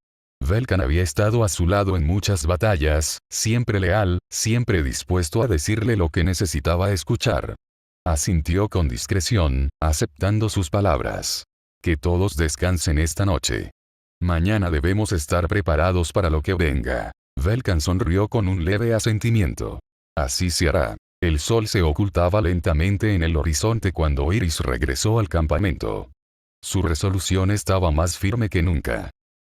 Velkan había estado a su lado en muchas batallas, siempre leal, siempre dispuesto a decirle lo que necesitaba escuchar. Asintió con discreción, aceptando sus palabras. Que todos descansen esta noche. Mañana debemos estar preparados para lo que venga. Velkan sonrió con un leve asentimiento. Así se hará. El sol se ocultaba lentamente en el horizonte cuando Iris regresó al campamento. Su resolución estaba más firme que nunca.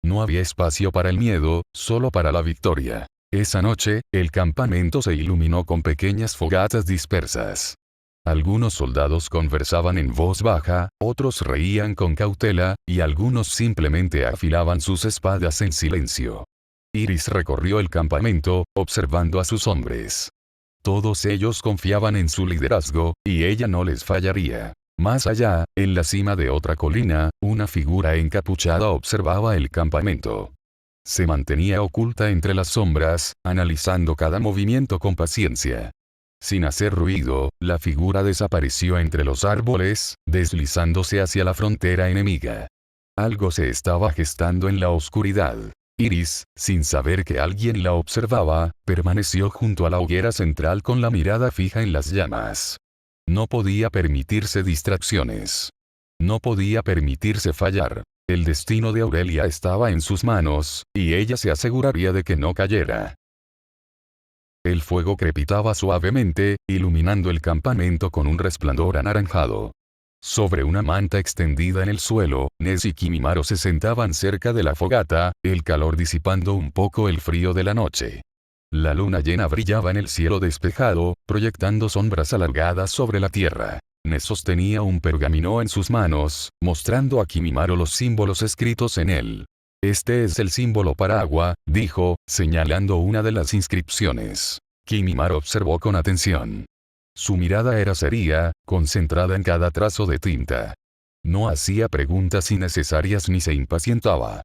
No había espacio para el miedo, solo para la victoria. Esa noche, el campamento se iluminó con pequeñas fogatas dispersas. Algunos soldados conversaban en voz baja, otros reían con cautela, y algunos simplemente afilaban sus espadas en silencio. Iris recorrió el campamento, observando a sus hombres. Todos ellos confiaban en su liderazgo, y ella no les fallaría. Más allá, en la cima de otra colina, una figura encapuchada observaba el campamento. Se mantenía oculta entre las sombras, analizando cada movimiento con paciencia. Sin hacer ruido, la figura desapareció entre los árboles, deslizándose hacia la frontera enemiga. Algo se estaba gestando en la oscuridad. Iris, sin saber que alguien la observaba, permaneció junto a la hoguera central con la mirada fija en las llamas. No podía permitirse distracciones. No podía permitirse fallar. El destino de Aurelia estaba en sus manos, y ella se aseguraría de que no cayera. El fuego crepitaba suavemente, iluminando el campamento con un resplandor anaranjado. Sobre una manta extendida en el suelo, Ness y Kimimaro se sentaban cerca de la fogata, el calor disipando un poco el frío de la noche. La luna llena brillaba en el cielo despejado, proyectando sombras alargadas sobre la tierra. Ness sostenía un pergamino en sus manos, mostrando a Kimimaro los símbolos escritos en él. Este es el símbolo para agua, dijo, señalando una de las inscripciones. Kimimaro observó con atención. Su mirada era seria, concentrada en cada trazo de tinta. No hacía preguntas innecesarias ni se impacientaba.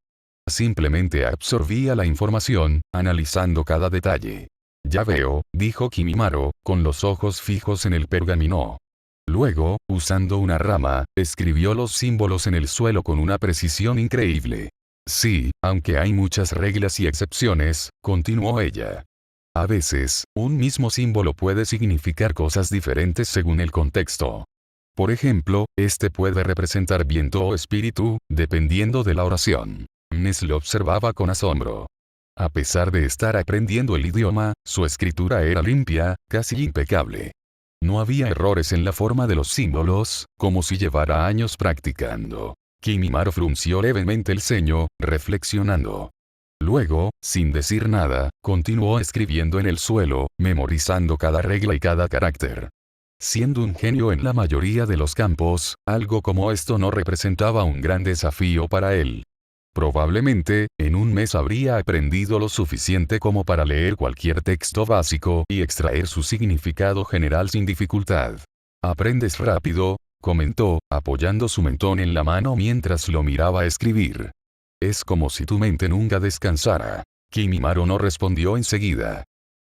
Simplemente absorbía la información, analizando cada detalle. Ya veo, dijo Kimimaro, con los ojos fijos en el pergamino. Luego, usando una rama, escribió los símbolos en el suelo con una precisión increíble. Sí, aunque hay muchas reglas y excepciones, continuó ella. A veces, un mismo símbolo puede significar cosas diferentes según el contexto. Por ejemplo, este puede representar viento o espíritu, dependiendo de la oración. Ness lo observaba con asombro. A pesar de estar aprendiendo el idioma, su escritura era limpia, casi impecable. No había errores en la forma de los símbolos, como si llevara años practicando. Kimimaro frunció levemente el ceño, reflexionando. Luego, sin decir nada, continuó escribiendo en el suelo, memorizando cada regla y cada carácter. Siendo un genio en la mayoría de los campos, algo como esto no representaba un gran desafío para él. Probablemente, en un mes habría aprendido lo suficiente como para leer cualquier texto básico y extraer su significado general sin dificultad. «Aprendes rápido», comentó, apoyando su mentón en la mano mientras lo miraba escribir. «Es como si tu mente nunca descansara». Kimimaro no respondió enseguida.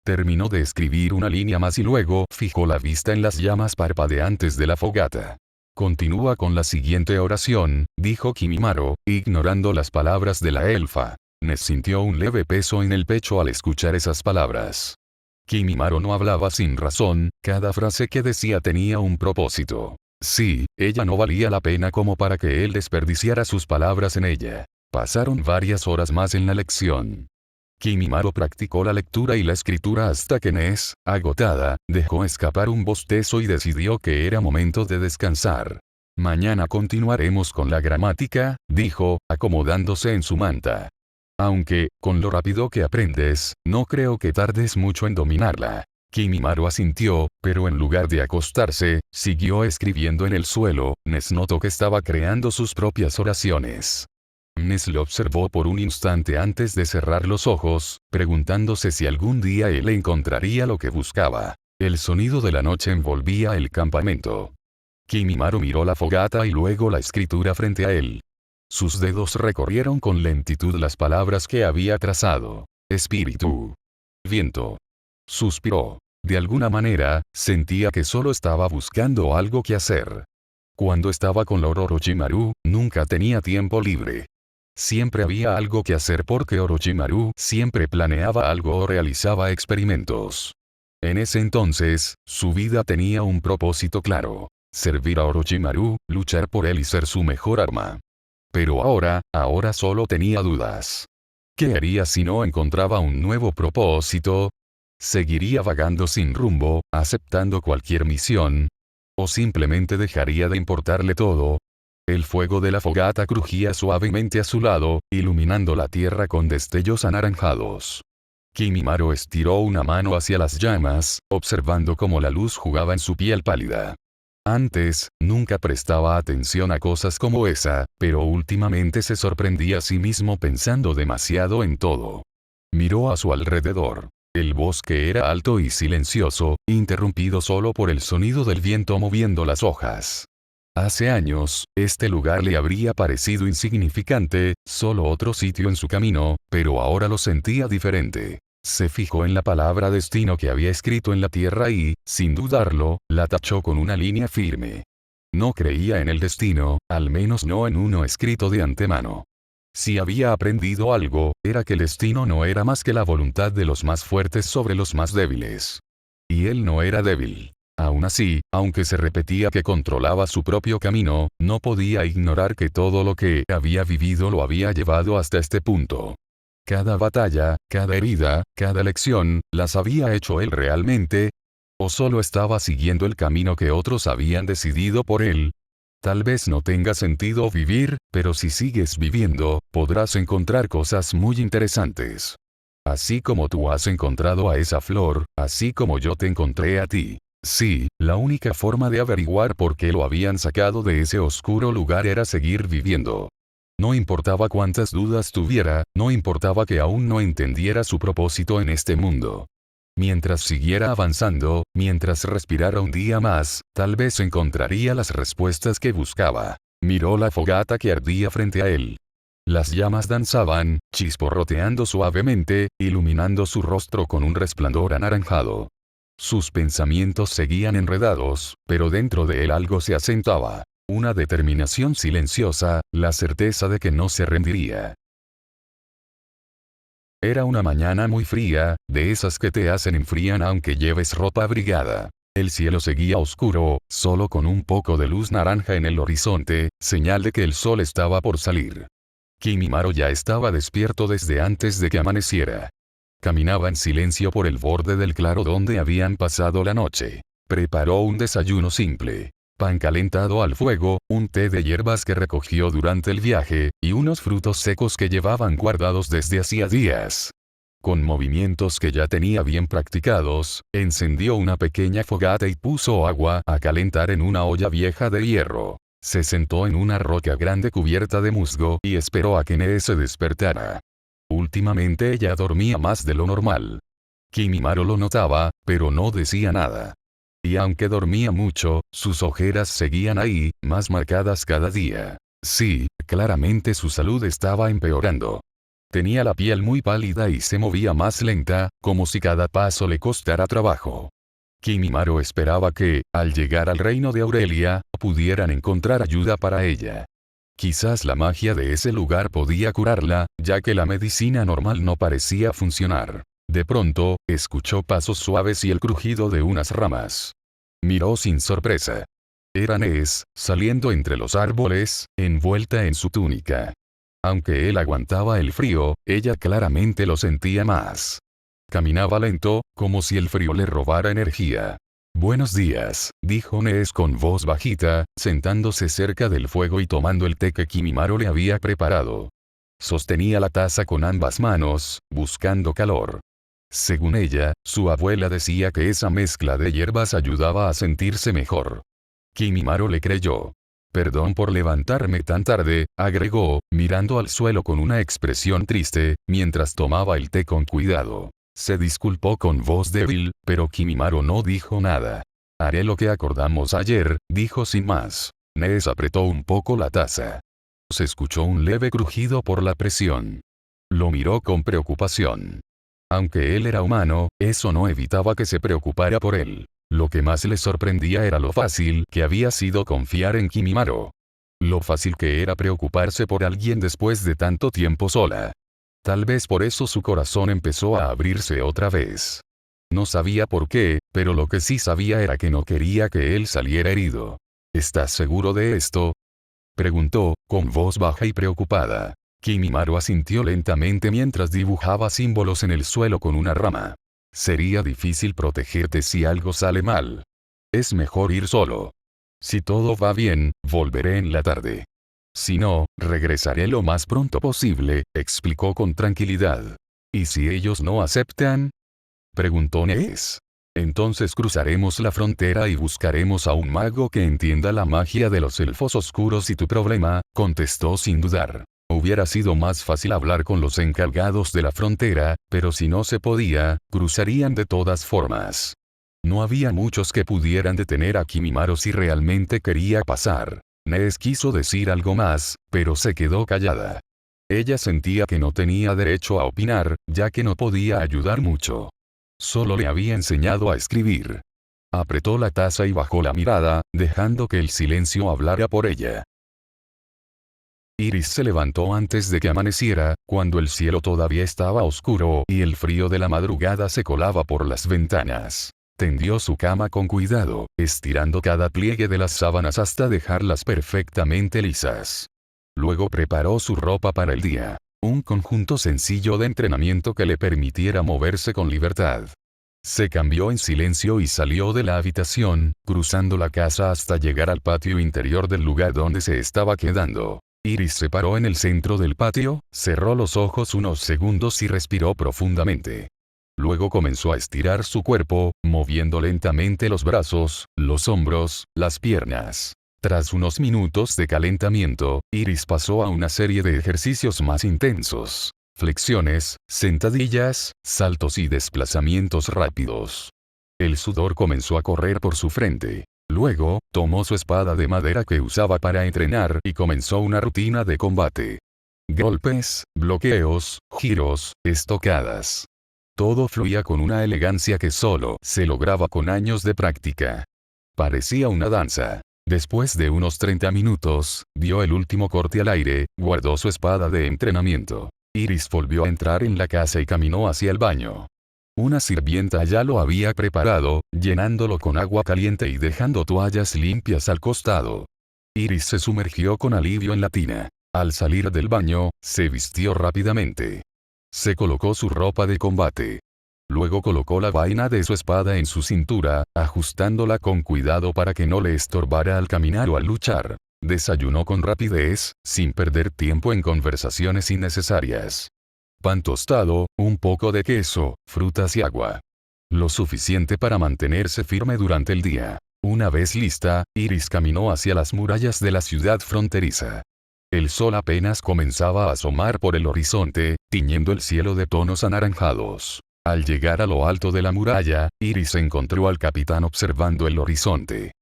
Terminó de escribir una línea más y luego fijó la vista en las llamas parpadeantes de la fogata. «Continúa con la siguiente oración», dijo Kimimaro, ignorando las palabras de la elfa. Ness sintió un leve peso en el pecho al escuchar esas palabras. Kimimaro no hablaba sin razón, cada frase que decía tenía un propósito. Sí, ella no valía la pena como para que él desperdiciara sus palabras en ella. Pasaron varias horas más en la lección. Kimimaro practicó la lectura y la escritura hasta que Ness, agotada, dejó escapar un bostezo y decidió que era momento de descansar. «Mañana continuaremos con la gramática», dijo, acomodándose en su manta. «Aunque, con lo rápido que aprendes, no creo que tardes mucho en dominarla». Kimimaro asintió, pero en lugar de acostarse, siguió escribiendo en el suelo. Ness notó que estaba creando sus propias oraciones. Ness lo observó por un instante antes de cerrar los ojos, preguntándose si algún día él encontraría lo que buscaba. El sonido de la noche envolvía el campamento. Kimimaro miró la fogata y luego la escritura frente a él. Sus dedos recorrieron con lentitud las palabras que había trazado. «Espíritu. Viento». Suspiró. De alguna manera, sentía que solo estaba buscando algo que hacer. Cuando estaba con Lord Orochimaru, nunca tenía tiempo libre. Siempre había algo que hacer porque Orochimaru siempre planeaba algo o realizaba experimentos. En ese entonces, su vida tenía un propósito claro: servir a Orochimaru, luchar por él y ser su mejor arma. Pero ahora solo tenía dudas. ¿Qué haría si no encontraba un nuevo propósito? ¿Seguiría vagando sin rumbo, aceptando cualquier misión? ¿O simplemente dejaría de importarle todo? El fuego de la fogata crujía suavemente a su lado, iluminando la tierra con destellos anaranjados. Kimimaro estiró una mano hacia las llamas, observando cómo la luz jugaba en su piel pálida. Antes, nunca prestaba atención a cosas como esa, pero últimamente se sorprendía a sí mismo pensando demasiado en todo. Miró a su alrededor. El bosque era alto y silencioso, interrumpido solo por el sonido del viento moviendo las hojas. Hace años, este lugar le habría parecido insignificante, solo otro sitio en su camino, pero ahora lo sentía diferente. Se fijó en la palabra destino que había escrito en la tierra y, sin dudarlo, la tachó con una línea firme. No creía en el destino, al menos no en uno escrito de antemano. Si había aprendido algo, era que el destino no era más que la voluntad de los más fuertes sobre los más débiles. Y él no era débil. Aún así, aunque se repetía que controlaba su propio camino, no podía ignorar que todo lo que había vivido lo había llevado hasta este punto. Cada batalla, cada herida, cada lección, ¿las había hecho él realmente? ¿O solo estaba siguiendo el camino que otros habían decidido por él? Tal vez no tenga sentido vivir, pero si sigues viviendo, podrás encontrar cosas muy interesantes. Así como tú has encontrado a esa flor, así como yo te encontré a ti. Sí, la única forma de averiguar por qué lo habían sacado de ese oscuro lugar era seguir viviendo. No importaba cuántas dudas tuviera, no importaba que aún no entendiera su propósito en este mundo. Mientras siguiera avanzando, mientras respirara un día más, tal vez encontraría las respuestas que buscaba. Miró la fogata que ardía frente a él. Las llamas danzaban, chisporroteando suavemente, iluminando su rostro con un resplandor anaranjado. Sus pensamientos seguían enredados, pero dentro de él algo se asentaba. Una determinación silenciosa, la certeza de que no se rendiría. Era una mañana muy fría, de esas que te hacen enfrían aunque lleves ropa abrigada. El cielo seguía oscuro, solo con un poco de luz naranja en el horizonte, señal de que el sol estaba por salir. Kimimaro ya estaba despierto desde antes de que amaneciera. Caminaba en silencio por el borde del claro donde habían pasado la noche. Preparó un desayuno simple. Pan calentado al fuego, un té de hierbas que recogió durante el viaje, y unos frutos secos que llevaban guardados desde hacía días. Con movimientos que ya tenía bien practicados, encendió una pequeña fogata y puso agua a calentar en una olla vieja de hierro. Se sentó en una roca grande cubierta de musgo y esperó a que Nees se despertara. Últimamente ella dormía más de lo normal. Kimimaro lo notaba, pero no decía nada. Y aunque dormía mucho, sus ojeras seguían ahí, más marcadas cada día. Sí, claramente su salud estaba empeorando. Tenía la piel muy pálida y se movía más lenta, como si cada paso le costara trabajo. Kimimaro esperaba que, al llegar al reino de Aurelia, pudieran encontrar ayuda para ella. Quizás la magia de ese lugar podía curarla, ya que la medicina normal no parecía funcionar. De pronto, escuchó pasos suaves y el crujido de unas ramas. Miró sin sorpresa. Era Nees, saliendo entre los árboles, envuelta en su túnica. Aunque él aguantaba el frío, ella claramente lo sentía más. Caminaba lento, como si el frío le robara energía. «Buenos días», dijo Nees con voz bajita, sentándose cerca del fuego y tomando el té que Kimimaro le había preparado. Sostenía la taza con ambas manos, buscando calor. Según ella, su abuela decía que esa mezcla de hierbas ayudaba a sentirse mejor. Kimimaro le creyó. «Perdón por levantarme tan tarde», agregó, mirando al suelo con una expresión triste, mientras tomaba el té con cuidado. Se disculpó con voz débil, pero Kimimaro no dijo nada. «Haré lo que acordamos ayer», dijo sin más. Nees apretó un poco la taza. Se escuchó un leve crujido por la presión. Lo miró con preocupación. Aunque él era humano, eso no evitaba que se preocupara por él. Lo que más le sorprendía era lo fácil que había sido confiar en Kimimaro. Lo fácil que era preocuparse por alguien después de tanto tiempo sola. Tal vez por eso su corazón empezó a abrirse otra vez. No sabía por qué, pero lo que sí sabía era que no quería que él saliera herido. «¿Estás seguro de esto?», preguntó, con voz baja y preocupada. Kimimaro asintió lentamente mientras dibujaba símbolos en el suelo con una rama. «Sería difícil protegerte si algo sale mal. Es mejor ir solo. Si todo va bien, volveré en la tarde. Si no, regresaré lo más pronto posible», explicó con tranquilidad. «¿Y si ellos no aceptan?», preguntó Nees. «Entonces cruzaremos la frontera y buscaremos a un mago que entienda la magia de los elfos oscuros y tu problema», contestó sin dudar. Hubiera sido más fácil hablar con los encargados de la frontera, pero si no se podía, cruzarían de todas formas. No había muchos que pudieran detener a Kimimaro si realmente quería pasar. Nees quiso decir algo más, pero se quedó callada. Ella sentía que no tenía derecho a opinar, ya que no podía ayudar mucho. Solo le había enseñado a escribir. Apretó la taza y bajó la mirada, dejando que el silencio hablara por ella. Iris se levantó antes de que amaneciera, cuando el cielo todavía estaba oscuro y el frío de la madrugada se colaba por las ventanas. Tendió su cama con cuidado, estirando cada pliegue de las sábanas hasta dejarlas perfectamente lisas. Luego preparó su ropa para el día. Un conjunto sencillo de entrenamiento que le permitiera moverse con libertad. Se cambió en silencio y salió de la habitación, cruzando la casa hasta llegar al patio interior del lugar donde se estaba quedando. Iris se paró en el centro del patio, cerró los ojos unos segundos y respiró profundamente. Luego comenzó a estirar su cuerpo, moviendo lentamente los brazos, los hombros, las piernas. Tras unos minutos de calentamiento, Iris pasó a una serie de ejercicios más intensos. Flexiones, sentadillas, saltos y desplazamientos rápidos. El sudor comenzó a correr por su frente. Luego, tomó su espada de madera que usaba para entrenar y comenzó una rutina de combate. Golpes, bloqueos, giros, estocadas. Todo fluía con una elegancia que solo se lograba con años de práctica. Parecía una danza. Después de unos 30 minutos, dio el último corte al aire, guardó su espada de entrenamiento. Iris volvió a entrar en la casa y caminó hacia el baño. Una sirvienta ya lo había preparado, llenándolo con agua caliente y dejando toallas limpias al costado. Iris se sumergió con alivio en la tina. Al salir del baño, se vistió rápidamente. Se colocó su ropa de combate. Luego colocó la vaina de su espada en su cintura, ajustándola con cuidado para que no le estorbara al caminar o al luchar. Desayunó con rapidez, sin perder tiempo en conversaciones innecesarias. Pan tostado, un poco de queso, frutas y agua. Lo suficiente para mantenerse firme durante el día. Una vez lista, Iris caminó hacia las murallas de la ciudad fronteriza. El sol apenas comenzaba a asomar por el horizonte, tiñendo el cielo de tonos anaranjados. Al llegar a lo alto de la muralla, Iris encontró al capitán observando el horizonte.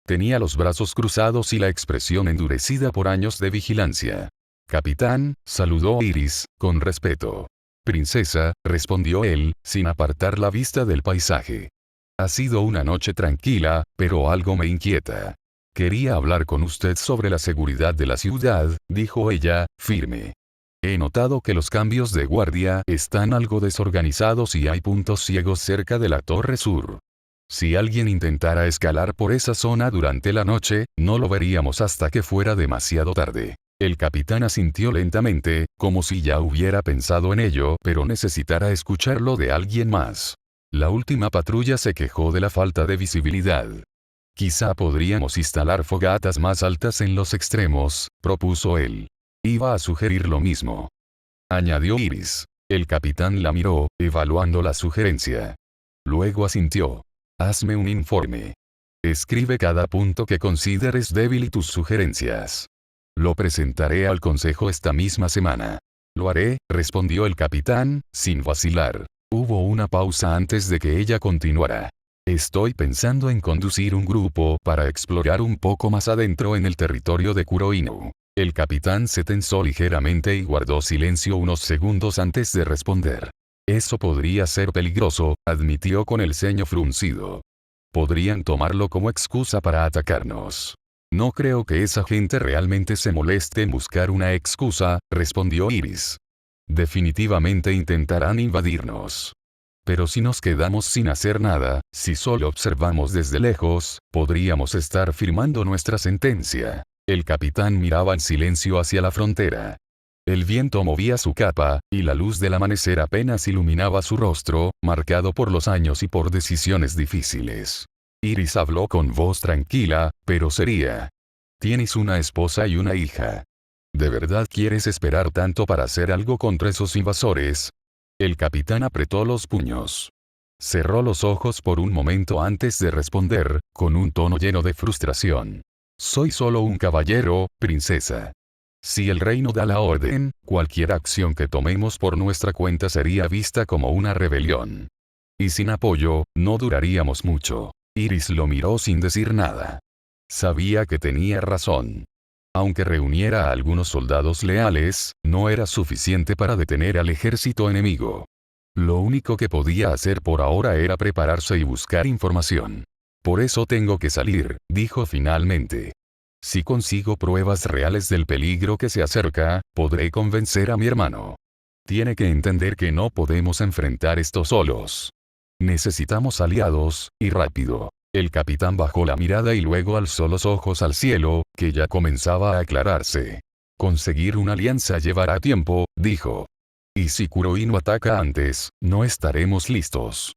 Tenía los brazos cruzados y la expresión endurecida por años de vigilancia. «Capitán», saludó Iris, con respeto. «Princesa», respondió él, sin apartar la vista del paisaje. «Ha sido una noche tranquila, pero algo me inquieta. Quería hablar con usted sobre la seguridad de la ciudad», dijo ella, firme. «He notado que los cambios de guardia están algo desorganizados y hay puntos ciegos cerca de la torre sur. Si alguien intentara escalar por esa zona durante la noche, no lo veríamos hasta que fuera demasiado tarde». El capitán asintió lentamente, como si ya hubiera pensado en ello, pero necesitara escucharlo de alguien más. La última patrulla se quejó de la falta de visibilidad. «Quizá podríamos instalar fogatas más altas en los extremos», propuso él. «Iba a sugerir lo mismo», añadió Iris. El capitán la miró, evaluando la sugerencia. Luego asintió. «Hazme un informe. Escribe cada punto que consideres débil y tus sugerencias. Lo presentaré al consejo esta misma semana». «Lo haré», respondió el capitán, sin vacilar. Hubo una pausa antes de que ella continuara. «Estoy pensando en conducir un grupo para explorar un poco más adentro en el territorio de Kuroinu». El capitán se tensó ligeramente y guardó silencio unos segundos antes de responder. «Eso podría ser peligroso», admitió con el ceño fruncido. «Podrían tomarlo como excusa para atacarnos». «No creo que esa gente realmente se moleste en buscar una excusa», respondió Iris. «Definitivamente intentarán invadirnos. Pero si nos quedamos sin hacer nada, si solo observamos desde lejos, podríamos estar firmando nuestra sentencia». El capitán miraba en silencio hacia la frontera. El viento movía su capa, y la luz del amanecer apenas iluminaba su rostro, marcado por los años y por decisiones difíciles. Iris habló con voz tranquila, pero seria. «Tienes una esposa y una hija. ¿De verdad quieres esperar tanto para hacer algo contra esos invasores?» El capitán apretó los puños. Cerró los ojos por un momento antes de responder, con un tono lleno de frustración. «Soy solo un caballero, princesa. Si el reino da la orden, cualquier acción que tomemos por nuestra cuenta sería vista como una rebelión. Y sin apoyo, no duraríamos mucho». Iris lo miró sin decir nada. Sabía que tenía razón. Aunque reuniera a algunos soldados leales, no era suficiente para detener al ejército enemigo. Lo único que podía hacer por ahora era prepararse y buscar información. «Por eso tengo que salir», dijo finalmente. «Si consigo pruebas reales del peligro que se acerca, podré convencer a mi hermano. Tiene que entender que no podemos enfrentar esto solos. Necesitamos aliados, y rápido». El capitán bajó la mirada y luego alzó los ojos al cielo, que ya comenzaba a aclararse. «Conseguir una alianza llevará tiempo», dijo. «Y si Kuroinu ataca antes, no estaremos listos.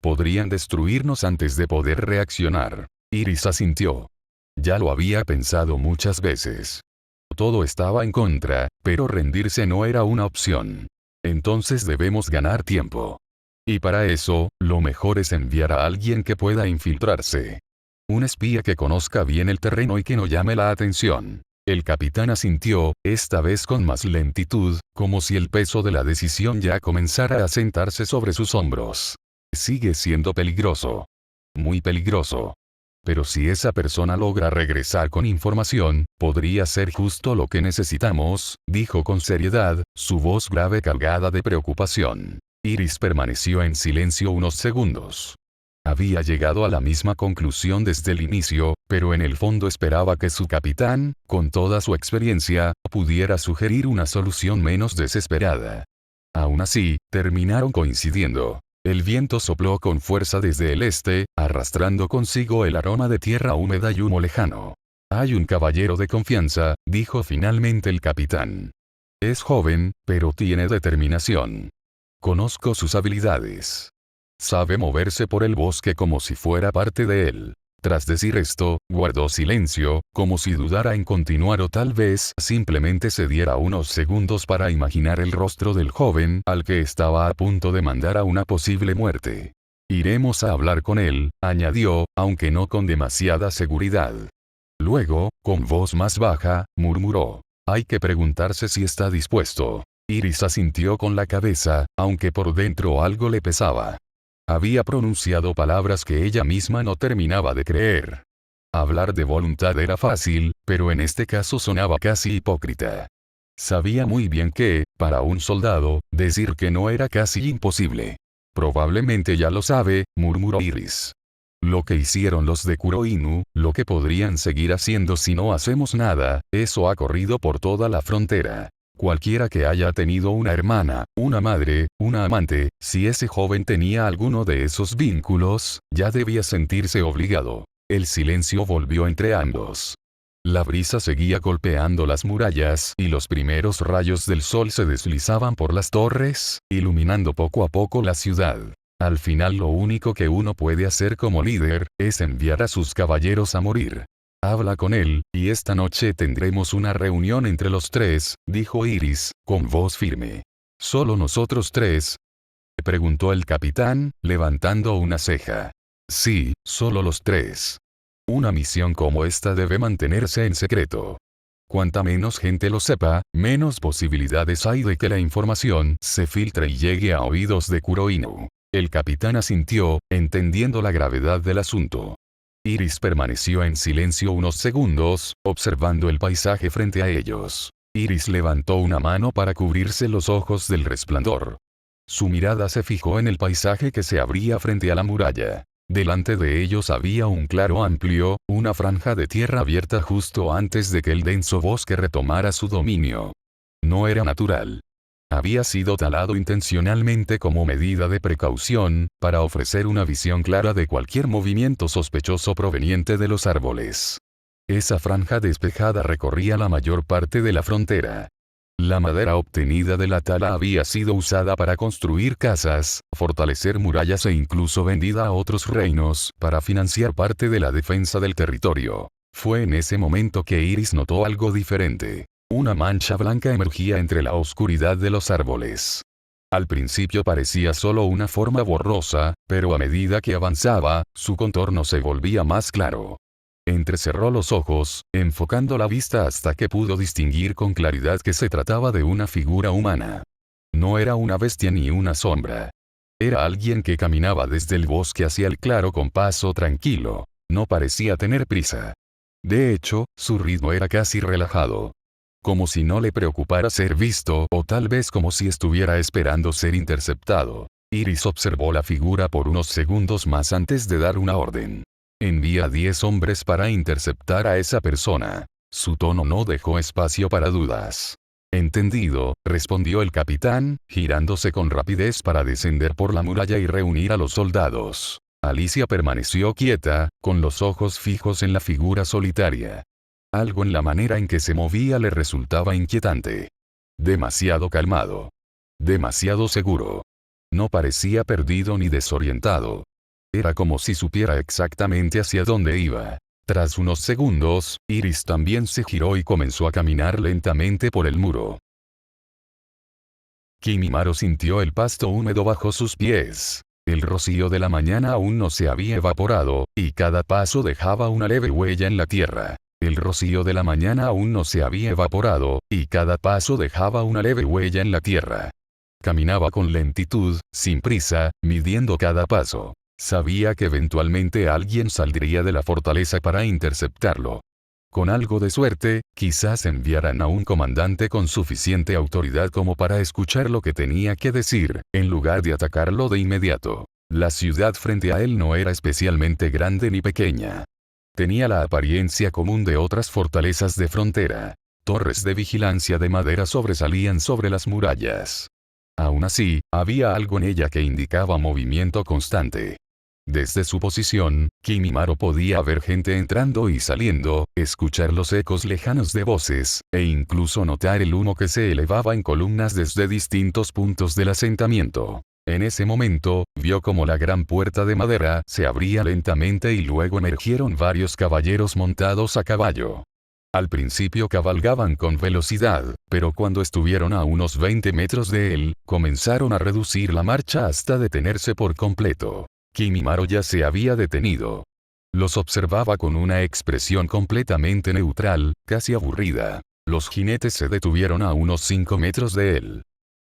Podrían destruirnos antes de poder reaccionar». Iris asintió. Ya lo había pensado muchas veces. Todo estaba en contra, pero rendirse no era una opción. Entonces debemos ganar tiempo. Y para eso, lo mejor es enviar a alguien que pueda infiltrarse. Un espía que conozca bien el terreno y que no llame la atención». El capitán asintió, esta vez con más lentitud, como si el peso de la decisión ya comenzara a sentarse sobre sus hombros. «Sigue siendo peligroso. Muy peligroso. Pero si esa persona logra regresar con información, podría ser justo lo que necesitamos», dijo con seriedad, su voz grave cargada de preocupación. Iris permaneció en silencio unos segundos. Había llegado a la misma conclusión desde el inicio, pero en el fondo esperaba que su capitán, con toda su experiencia, pudiera sugerir una solución menos desesperada. Aún así, terminaron coincidiendo. El viento sopló con fuerza desde el este, arrastrando consigo el aroma de tierra húmeda y humo lejano. «Hay un caballero de confianza», dijo finalmente el capitán. «Es joven, pero tiene determinación. Conozco sus habilidades. Sabe moverse por el bosque como si fuera parte de él». Tras decir esto, guardó silencio, como si dudara en continuar o tal vez simplemente se diera unos segundos para imaginar el rostro del joven al que estaba a punto de mandar a una posible muerte. Iremos a hablar con él, añadió, aunque no con demasiada seguridad. Luego, con voz más baja, murmuró. Hay que preguntarse si está dispuesto. Iris asintió con la cabeza, aunque por dentro algo le pesaba. Había pronunciado palabras que ella misma no terminaba de creer. Hablar de voluntad era fácil, pero en este caso sonaba casi hipócrita. Sabía muy bien que, para un soldado, decir que no era casi imposible. Probablemente ya lo sabe, murmuró Iris. Lo que hicieron los de Kuroinu, lo que podrían seguir haciendo si no hacemos nada, eso ha corrido por toda la frontera. Cualquiera que haya tenido una hermana, una madre, una amante, si ese joven tenía alguno de esos vínculos, ya debía sentirse obligado. El silencio volvió entre ambos. La brisa seguía golpeando las murallas y los primeros rayos del sol se deslizaban por las torres, iluminando poco a poco la ciudad. Al final lo único que uno puede hacer como líder, es enviar a sus caballeros a morir. Habla con él, y esta noche tendremos una reunión entre los tres, dijo Iris, con voz firme. ¿Solo nosotros tres?, preguntó el capitán, levantando una ceja. Sí, solo los tres. Una misión como esta debe mantenerse en secreto. Cuanta menos gente lo sepa, menos posibilidades hay de que la información se filtre y llegue a oídos de Kuroinu. El capitán asintió, entendiendo la gravedad del asunto. Iris permaneció en silencio unos segundos, observando el paisaje frente a ellos. Iris levantó una mano para cubrirse los ojos del resplandor. Su mirada se fijó en el paisaje que se abría frente a la muralla. Delante de ellos había un claro amplio, una franja de tierra abierta justo antes de que el denso bosque retomara su dominio. No era natural. Había sido talado intencionalmente como medida de precaución, para ofrecer una visión clara de cualquier movimiento sospechoso proveniente de los árboles. Esa franja despejada recorría la mayor parte de la frontera. La madera obtenida de la tala había sido usada para construir casas, fortalecer murallas e incluso vendida a otros reinos, para financiar parte de la defensa del territorio. Fue en ese momento que Iris notó algo diferente. Una mancha blanca emergía entre la oscuridad de los árboles. Al principio parecía solo una forma borrosa, pero a medida que avanzaba, su contorno se volvía más claro. Entrecerró los ojos, enfocando la vista hasta que pudo distinguir con claridad que se trataba de una figura humana. No era una bestia ni una sombra. Era alguien que caminaba desde el bosque hacia el claro con paso tranquilo. No parecía tener prisa. De hecho, su ritmo era casi relajado. Como si no le preocupara ser visto, o tal vez como si estuviera esperando ser interceptado. Iris observó la figura por unos segundos más antes de dar una orden. Envía a 10 hombres para interceptar a esa persona. Su tono no dejó espacio para dudas. Entendido, respondió el capitán, girándose con rapidez para descender por la muralla y reunir a los soldados. Alicia permaneció quieta, con los ojos fijos en la figura solitaria. Algo en la manera en que se movía le resultaba inquietante. Demasiado calmado. Demasiado seguro. No parecía perdido ni desorientado. Era como si supiera exactamente hacia dónde iba. Tras unos segundos, Iris también se giró y comenzó a caminar lentamente por el muro. Kimimaro sintió el pasto húmedo bajo sus pies. El rocío de la mañana aún no se había evaporado, y cada paso dejaba una leve huella en la tierra. El rocío de la mañana aún no se había evaporado, y cada paso dejaba una leve huella en la tierra. Caminaba con lentitud, sin prisa, midiendo cada paso. Sabía que eventualmente alguien saldría de la fortaleza para interceptarlo. Con algo de suerte, quizás enviaran a un comandante con suficiente autoridad como para escuchar lo que tenía que decir, en lugar de atacarlo de inmediato. La ciudad frente a él no era especialmente grande ni pequeña. Tenía la apariencia común de otras fortalezas de frontera. Torres de vigilancia de madera sobresalían sobre las murallas. Aún así, había algo en ella que indicaba movimiento constante. Desde su posición, Kimimaro podía ver gente entrando y saliendo, escuchar los ecos lejanos de voces, e incluso notar el humo que se elevaba en columnas desde distintos puntos del asentamiento. En ese momento, vio como la gran puerta de madera se abría lentamente y luego emergieron varios caballeros montados a caballo. Al principio cabalgaban con velocidad, pero cuando estuvieron a unos 20 metros de él, comenzaron a reducir la marcha hasta detenerse por completo. Kimimaro ya se había detenido. Los observaba con una expresión completamente neutral, casi aburrida. Los jinetes se detuvieron a unos 5 metros de él.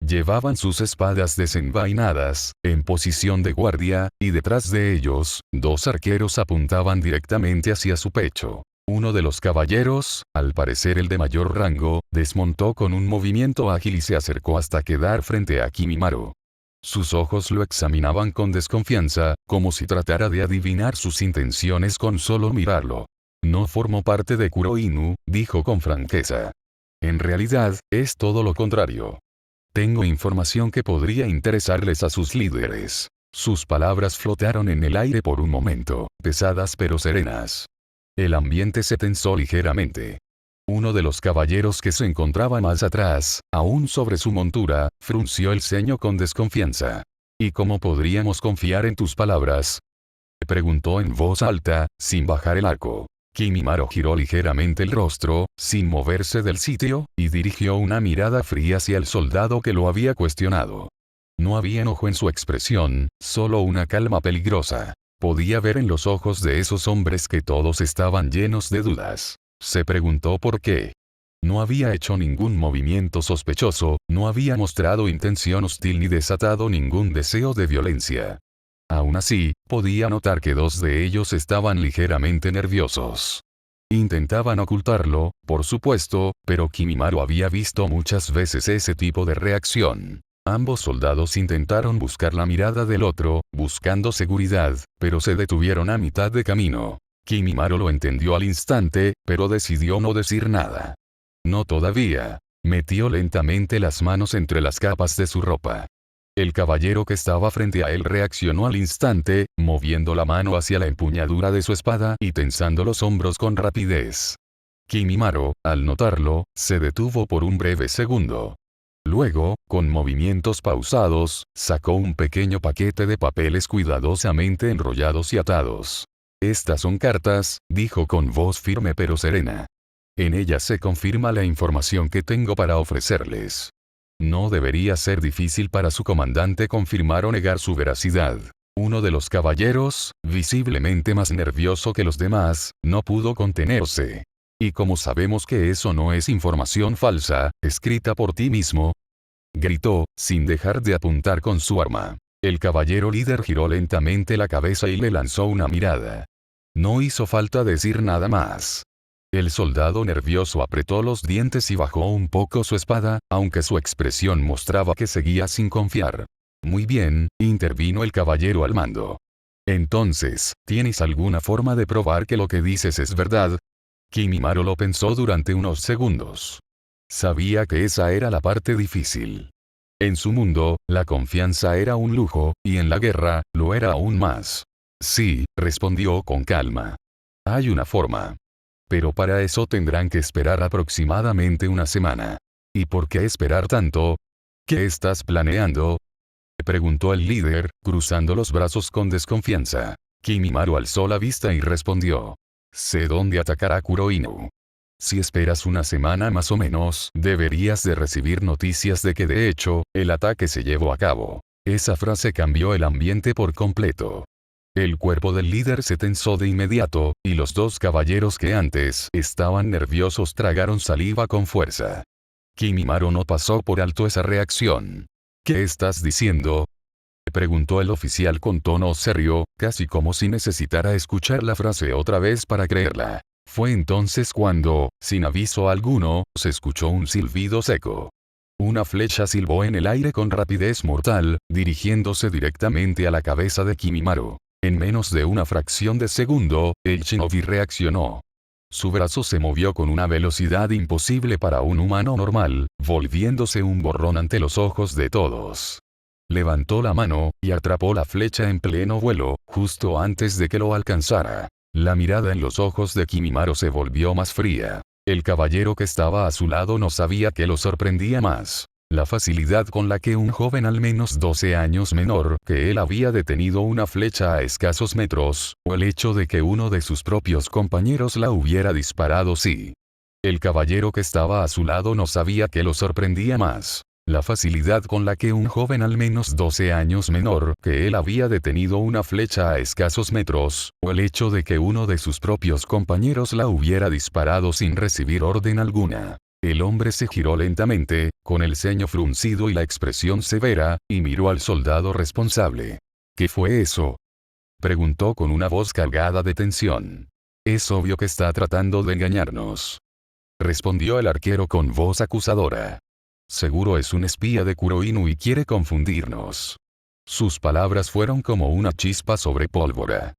Llevaban sus espadas desenvainadas, en posición de guardia, y detrás de ellos, 2 arqueros apuntaban directamente hacia su pecho. Uno de los caballeros, al parecer el de mayor rango, desmontó con un movimiento ágil y se acercó hasta quedar frente a Kimimaro. Sus ojos lo examinaban con desconfianza, como si tratara de adivinar sus intenciones con solo mirarlo. No formó parte de Kuroinu, dijo con franqueza. En realidad, es todo lo contrario. Tengo información que podría interesarles a sus líderes. Sus palabras flotaron en el aire por un momento, pesadas pero serenas. El ambiente se tensó ligeramente. Uno de los caballeros que se encontraba más atrás, aún sobre su montura, frunció el ceño con desconfianza. ¿Y cómo podríamos confiar en tus palabras?, preguntó en voz alta, sin bajar el arco. Kimimaro giró ligeramente el rostro, sin moverse del sitio, y dirigió una mirada fría hacia el soldado que lo había cuestionado. No había enojo en su expresión, solo una calma peligrosa. Podía ver en los ojos de esos hombres que todos estaban llenos de dudas. Se preguntó por qué. No había hecho ningún movimiento sospechoso, no había mostrado intención hostil ni desatado ningún deseo de violencia. Aún así, podía notar que 2 de ellos estaban ligeramente nerviosos. Intentaban ocultarlo, por supuesto, pero Kimimaro había visto muchas veces ese tipo de reacción. Ambos soldados intentaron buscar la mirada del otro, buscando seguridad, pero se detuvieron a mitad de camino. Kimimaro lo entendió al instante, pero decidió no decir nada. No todavía. Metió lentamente las manos entre las capas de su ropa. El caballero que estaba frente a él reaccionó al instante, moviendo la mano hacia la empuñadura de su espada y tensando los hombros con rapidez. Kimimaro, al notarlo, se detuvo por un breve segundo. Luego, con movimientos pausados, sacó un pequeño paquete de papeles cuidadosamente enrollados y atados. Estas son cartas, dijo con voz firme pero serena. En ellas se confirma la información que tengo para ofrecerles. No debería ser difícil para su comandante confirmar o negar su veracidad. Uno de los caballeros, visiblemente más nervioso que los demás, no pudo contenerse. ¿Y cómo sabemos que eso no es información falsa, escrita por ti mismo?, gritó, sin dejar de apuntar con su arma. El caballero líder giró lentamente la cabeza y le lanzó una mirada. No hizo falta decir nada más. El soldado nervioso apretó los dientes y bajó un poco su espada, aunque su expresión mostraba que seguía sin confiar. Muy bien, intervino el caballero al mando. Entonces, ¿tienes alguna forma de probar que lo que dices es verdad? Kimimaro lo pensó durante unos segundos. Sabía que esa era la parte difícil. En su mundo, la confianza era un lujo, y en la guerra, lo era aún más. Sí, respondió con calma. Hay una forma. Pero para eso tendrán que esperar aproximadamente una semana. ¿Y por qué esperar tanto? ¿Qué estás planeando?, preguntó el líder, cruzando los brazos con desconfianza. Kimimaro alzó la vista y respondió. Sé dónde atacará Kuroinu. Si esperas una semana más o menos, deberías de recibir noticias de que de hecho, el ataque se llevó a cabo. Esa frase cambió el ambiente por completo. El cuerpo del líder se tensó de inmediato, y los 2 caballeros que antes estaban nerviosos tragaron saliva con fuerza. Kimimaro no pasó por alto esa reacción. ¿Qué estás diciendo?, preguntó el oficial con tono serio, casi como si necesitara escuchar la frase otra vez para creerla. Fue entonces cuando, sin aviso alguno, se escuchó un silbido seco. Una flecha silbó en el aire con rapidez mortal, dirigiéndose directamente a la cabeza de Kimimaro. En menos de una fracción de segundo, el shinobi reaccionó. Su brazo se movió con una velocidad imposible para un humano normal, volviéndose un borrón ante los ojos de todos. Levantó la mano, y atrapó la flecha en pleno vuelo, justo antes de que lo alcanzara. La mirada en los ojos de Kimimaro se volvió más fría. El caballero que estaba a su lado no sabía qué lo sorprendía más. La facilidad con la que un joven al menos 12 años menor que él había detenido una flecha a escasos metros, o el hecho de que uno de sus propios compañeros la hubiera disparado sí. El caballero que estaba a su lado no sabía qué lo sorprendía más. La facilidad con la que un joven al menos 12 años menor que él había detenido una flecha a escasos metros, o el hecho de que uno de sus propios compañeros la hubiera disparado sin recibir orden alguna. El hombre se giró lentamente, con el ceño fruncido y la expresión severa, y miró al soldado responsable. ¿Qué fue eso?, preguntó con una voz cargada de tensión. Es obvio que está tratando de engañarnos, respondió el arquero con voz acusadora. Seguro es un espía de Kuroinu y quiere confundirnos. Sus palabras fueron como una chispa sobre pólvora.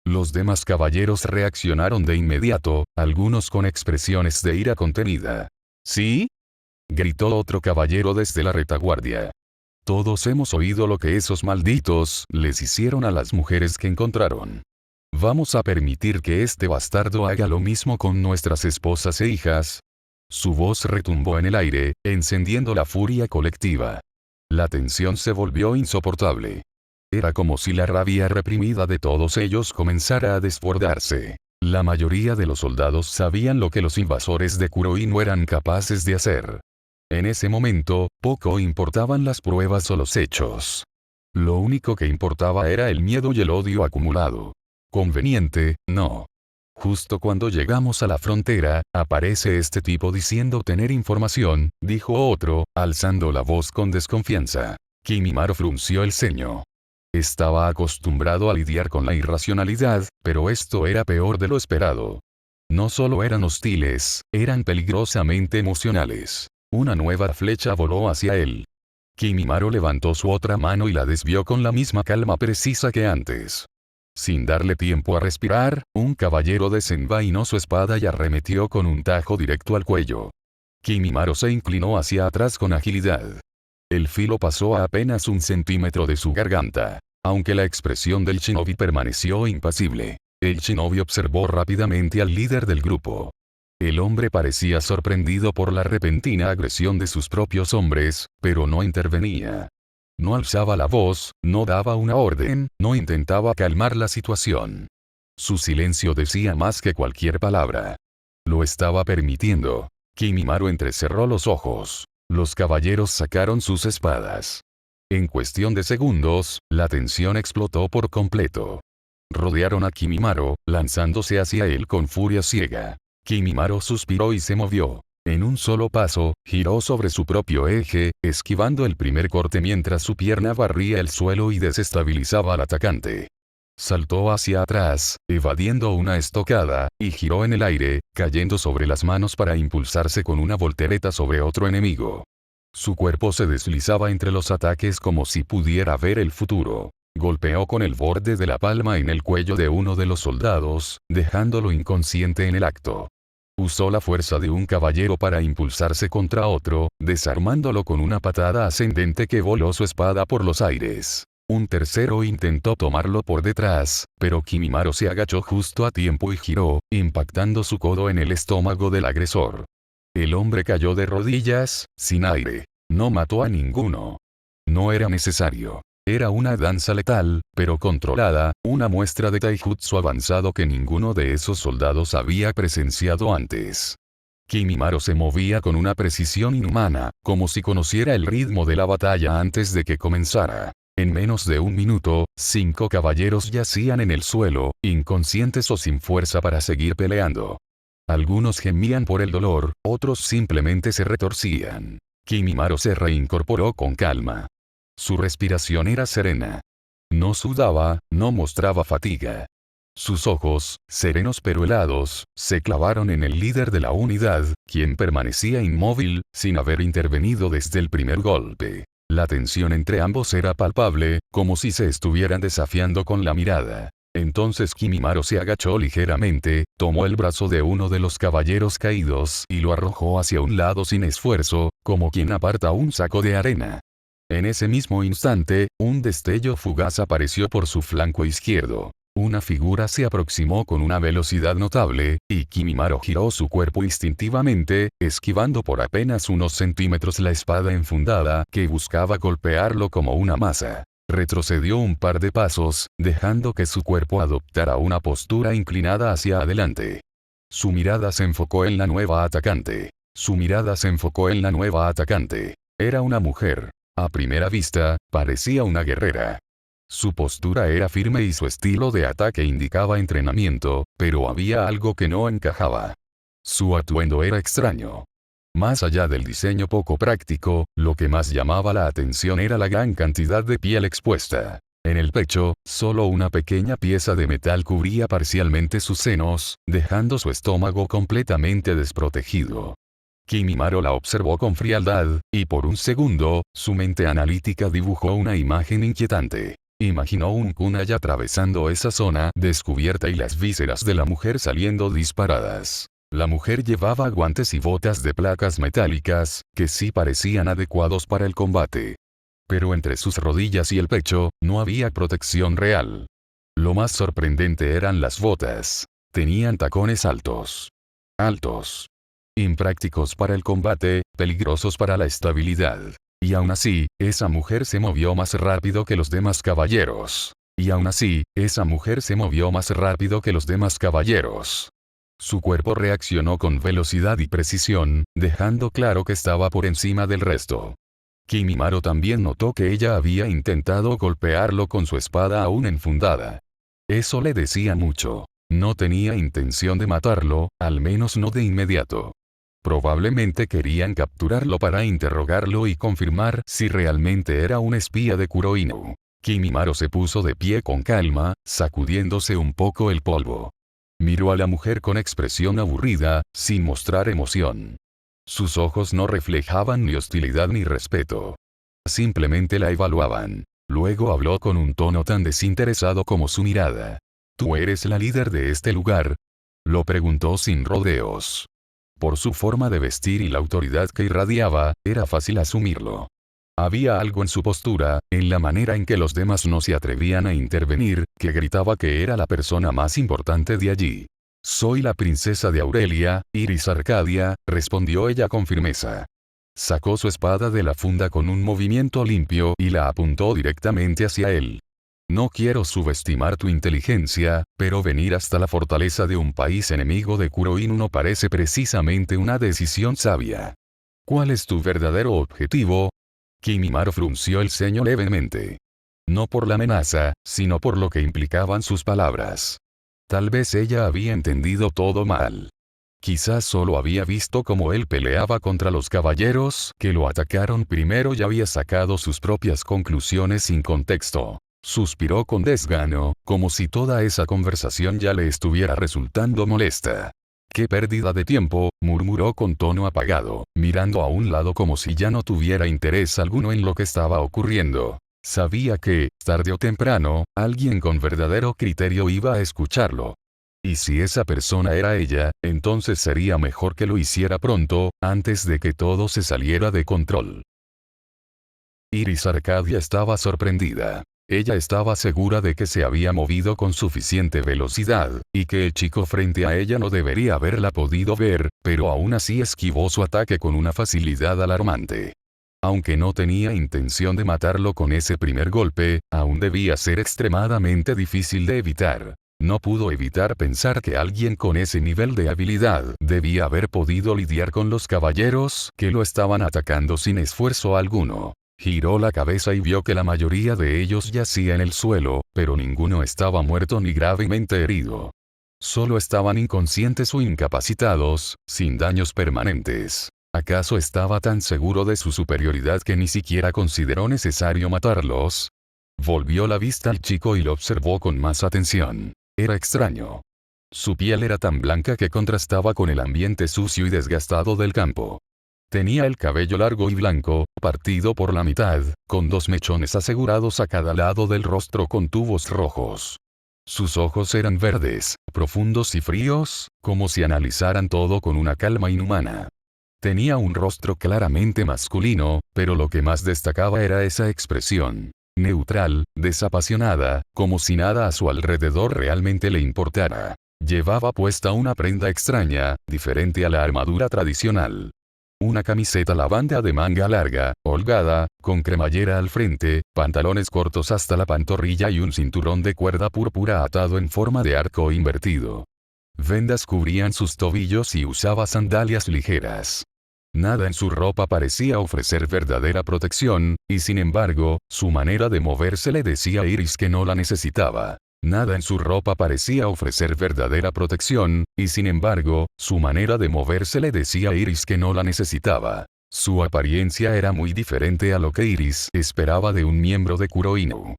Los demás caballeros reaccionaron de inmediato, algunos con expresiones de ira contenida. ¿Sí?, gritó otro caballero desde la retaguardia. Todos hemos oído lo que esos malditos les hicieron a las mujeres que encontraron. ¿Vamos a permitir que este bastardo haga lo mismo con nuestras esposas e hijas? Su voz retumbó en el aire, encendiendo la furia colectiva. La tensión se volvió insoportable. Era como si la rabia reprimida de todos ellos comenzara a desbordarse. La mayoría de los soldados sabían lo que los invasores de Kuroinu eran capaces de hacer. En ese momento, poco importaban las pruebas o los hechos. Lo único que importaba era el miedo y el odio acumulado. Conveniente, no. Justo cuando llegamos a la frontera, aparece este tipo diciendo tener información, dijo otro, alzando la voz con desconfianza. Kimimaro frunció el ceño. Estaba acostumbrado a lidiar con la irracionalidad, pero esto era peor de lo esperado. No solo eran hostiles, eran peligrosamente emocionales. Una nueva flecha voló hacia él. Kimimaro levantó su otra mano y la desvió con la misma calma precisa que antes. Sin darle tiempo a respirar, un caballero desenvainó su espada y arremetió con un tajo directo al cuello. Kimimaro se inclinó hacia atrás con agilidad. El filo pasó a apenas 1 centímetro de su garganta. Aunque la expresión del shinobi permaneció impasible, el shinobi observó rápidamente al líder del grupo. El hombre parecía sorprendido por la repentina agresión de sus propios hombres, pero no intervenía. No alzaba la voz, no daba una orden, no intentaba calmar la situación. Su silencio decía más que cualquier palabra. Lo estaba permitiendo. Kimimaro entrecerró los ojos. Los caballeros sacaron sus espadas. En cuestión de segundos, la tensión explotó por completo. Rodearon a Kimimaro, lanzándose hacia él con furia ciega. Kimimaro suspiró y se movió. En un solo paso, giró sobre su propio eje, esquivando el primer corte mientras su pierna barría el suelo y desestabilizaba al atacante. Saltó hacia atrás, evadiendo una estocada, y giró en el aire, cayendo sobre las manos para impulsarse con una voltereta sobre otro enemigo. Su cuerpo se deslizaba entre los ataques como si pudiera ver el futuro. Golpeó con el borde de la palma en el cuello de uno de los soldados, dejándolo inconsciente en el acto. Usó la fuerza de un caballero para impulsarse contra otro, desarmándolo con una patada ascendente que voló su espada por los aires. Un tercero intentó tomarlo por detrás, pero Kimimaro se agachó justo a tiempo y giró, impactando su codo en el estómago del agresor. El hombre cayó de rodillas, sin aire. No mató a ninguno. No era necesario. Era una danza letal, pero controlada, una muestra de taijutsu avanzado que ninguno de esos soldados había presenciado antes. Kimimaro se movía con una precisión inhumana, como si conociera el ritmo de la batalla antes de que comenzara. En menos de 1 minuto, 5 caballeros yacían en el suelo, inconscientes o sin fuerza para seguir peleando. Algunos gemían por el dolor, otros simplemente se retorcían. Kimimaro se reincorporó con calma. Su respiración era serena. No sudaba, no mostraba fatiga. Sus ojos, serenos pero helados, se clavaron en el líder de la unidad, quien permanecía inmóvil, sin haber intervenido desde el primer golpe. La tensión entre ambos era palpable, como si se estuvieran desafiando con la mirada. Entonces Kimimaro se agachó ligeramente, tomó el brazo de uno de los caballeros caídos y lo arrojó hacia un lado sin esfuerzo, como quien aparta un saco de arena. En ese mismo instante, un destello fugaz apareció por su flanco izquierdo. Una figura se aproximó con una velocidad notable, y Kimimaro giró su cuerpo instintivamente, esquivando por apenas unos centímetros la espada enfundada que buscaba golpearlo como una masa. Retrocedió un par de pasos, dejando que su cuerpo adoptara una postura inclinada hacia adelante. Su mirada se enfocó en la nueva atacante. Era una mujer. A primera vista, parecía una guerrera. Su postura era firme y su estilo de ataque indicaba entrenamiento, pero había algo que no encajaba. Su atuendo era extraño. Más allá del diseño poco práctico, lo que más llamaba la atención era la gran cantidad de piel expuesta. En el pecho, solo una pequeña pieza de metal cubría parcialmente sus senos, dejando su estómago completamente desprotegido. Kimimaro la observó con frialdad, y por un segundo, su mente analítica dibujó una imagen inquietante. Imaginó un kunai atravesando esa zona descubierta y las vísceras de la mujer saliendo disparadas. La mujer llevaba guantes y botas de placas metálicas, que sí parecían adecuados para el combate. Pero entre sus rodillas y el pecho, no había protección real. Lo más sorprendente eran las botas. Tenían tacones altos. Altos. Imprácticos para el combate, peligrosos para la estabilidad. Y aún así, esa mujer se movió más rápido que los demás caballeros. Su cuerpo reaccionó con velocidad y precisión, dejando claro que estaba por encima del resto. Kimimaro también notó que ella había intentado golpearlo con su espada aún enfundada. Eso le decía mucho. No tenía intención de matarlo, al menos no de inmediato. Probablemente querían capturarlo para interrogarlo y confirmar si realmente era un espía de Kuroinu. Kimimaro se puso de pie con calma, sacudiéndose un poco el polvo. Miró a la mujer con expresión aburrida, sin mostrar emoción. Sus ojos no reflejaban ni hostilidad ni respeto. Simplemente la evaluaban. Luego habló con un tono tan desinteresado como su mirada. ¿Tú eres la líder de este lugar? Lo preguntó sin rodeos. Por su forma de vestir y la autoridad que irradiaba, era fácil asumirlo. Había algo en su postura, en la manera en que los demás no se atrevían a intervenir, que gritaba que era la persona más importante de allí. Soy la princesa de Aurelia, Iris Arcadia, respondió ella con firmeza. Sacó su espada de la funda con un movimiento limpio y la apuntó directamente hacia él. No quiero subestimar tu inteligencia, pero venir hasta la fortaleza de un país enemigo de Kuroinu no parece precisamente una decisión sabia. ¿Cuál es tu verdadero objetivo? Kimimaro frunció el ceño levemente. No por la amenaza, sino por lo que implicaban sus palabras. Tal vez ella había entendido todo mal. Quizás solo había visto cómo él peleaba contra los caballeros que lo atacaron primero y había sacado sus propias conclusiones sin contexto. Suspiró con desgano, como si toda esa conversación ya le estuviera resultando molesta. ¡Qué pérdida de tiempo!, murmuró con tono apagado, mirando a un lado como si ya no tuviera interés alguno en lo que estaba ocurriendo. Sabía que, tarde o temprano, alguien con verdadero criterio iba a escucharlo. Y si esa persona era ella, entonces sería mejor que lo hiciera pronto, antes de que todo se saliera de control. Iris Arcadia estaba sorprendida. Ella estaba segura de que se había movido con suficiente velocidad, y que el chico frente a ella no debería haberla podido ver, pero aún así esquivó su ataque con una facilidad alarmante. Aunque no tenía intención de matarlo con ese primer golpe, aún debía ser extremadamente difícil de evitar. No pudo evitar pensar que alguien con ese nivel de habilidad debía haber podido lidiar con los caballeros que lo estaban atacando sin esfuerzo alguno. Giró la cabeza y vio que la mayoría de ellos yacía en el suelo, pero ninguno estaba muerto ni gravemente herido. Solo estaban inconscientes o incapacitados, sin daños permanentes. ¿Acaso estaba tan seguro de su superioridad que ni siquiera consideró necesario matarlos? Volvió la vista al chico y lo observó con más atención. Era extraño. Su piel era tan blanca que contrastaba con el ambiente sucio y desgastado del campo. Tenía el cabello largo y blanco, partido por la mitad, con dos mechones asegurados a cada lado del rostro con tubos rojos. Sus ojos eran verdes, profundos y fríos, como si analizaran todo con una calma inhumana. Tenía un rostro claramente masculino, pero lo que más destacaba era esa expresión. Neutral, desapasionada, como si nada a su alrededor realmente le importara. Llevaba puesta una prenda extraña, diferente a la armadura tradicional. Una camiseta lavanda de manga larga, holgada, con cremallera al frente, pantalones cortos hasta la pantorrilla y un cinturón de cuerda púrpura atado en forma de arco invertido. Vendas cubrían sus tobillos y usaba sandalias ligeras. Nada en su ropa parecía ofrecer verdadera protección, y sin embargo, su manera de moverse le decía a Iris que no la necesitaba. Nada en su ropa parecía ofrecer verdadera protección, y sin embargo, su manera de moverse le decía a Iris que no la necesitaba. Su apariencia era muy diferente a lo que Iris esperaba de un miembro de Kuroinu.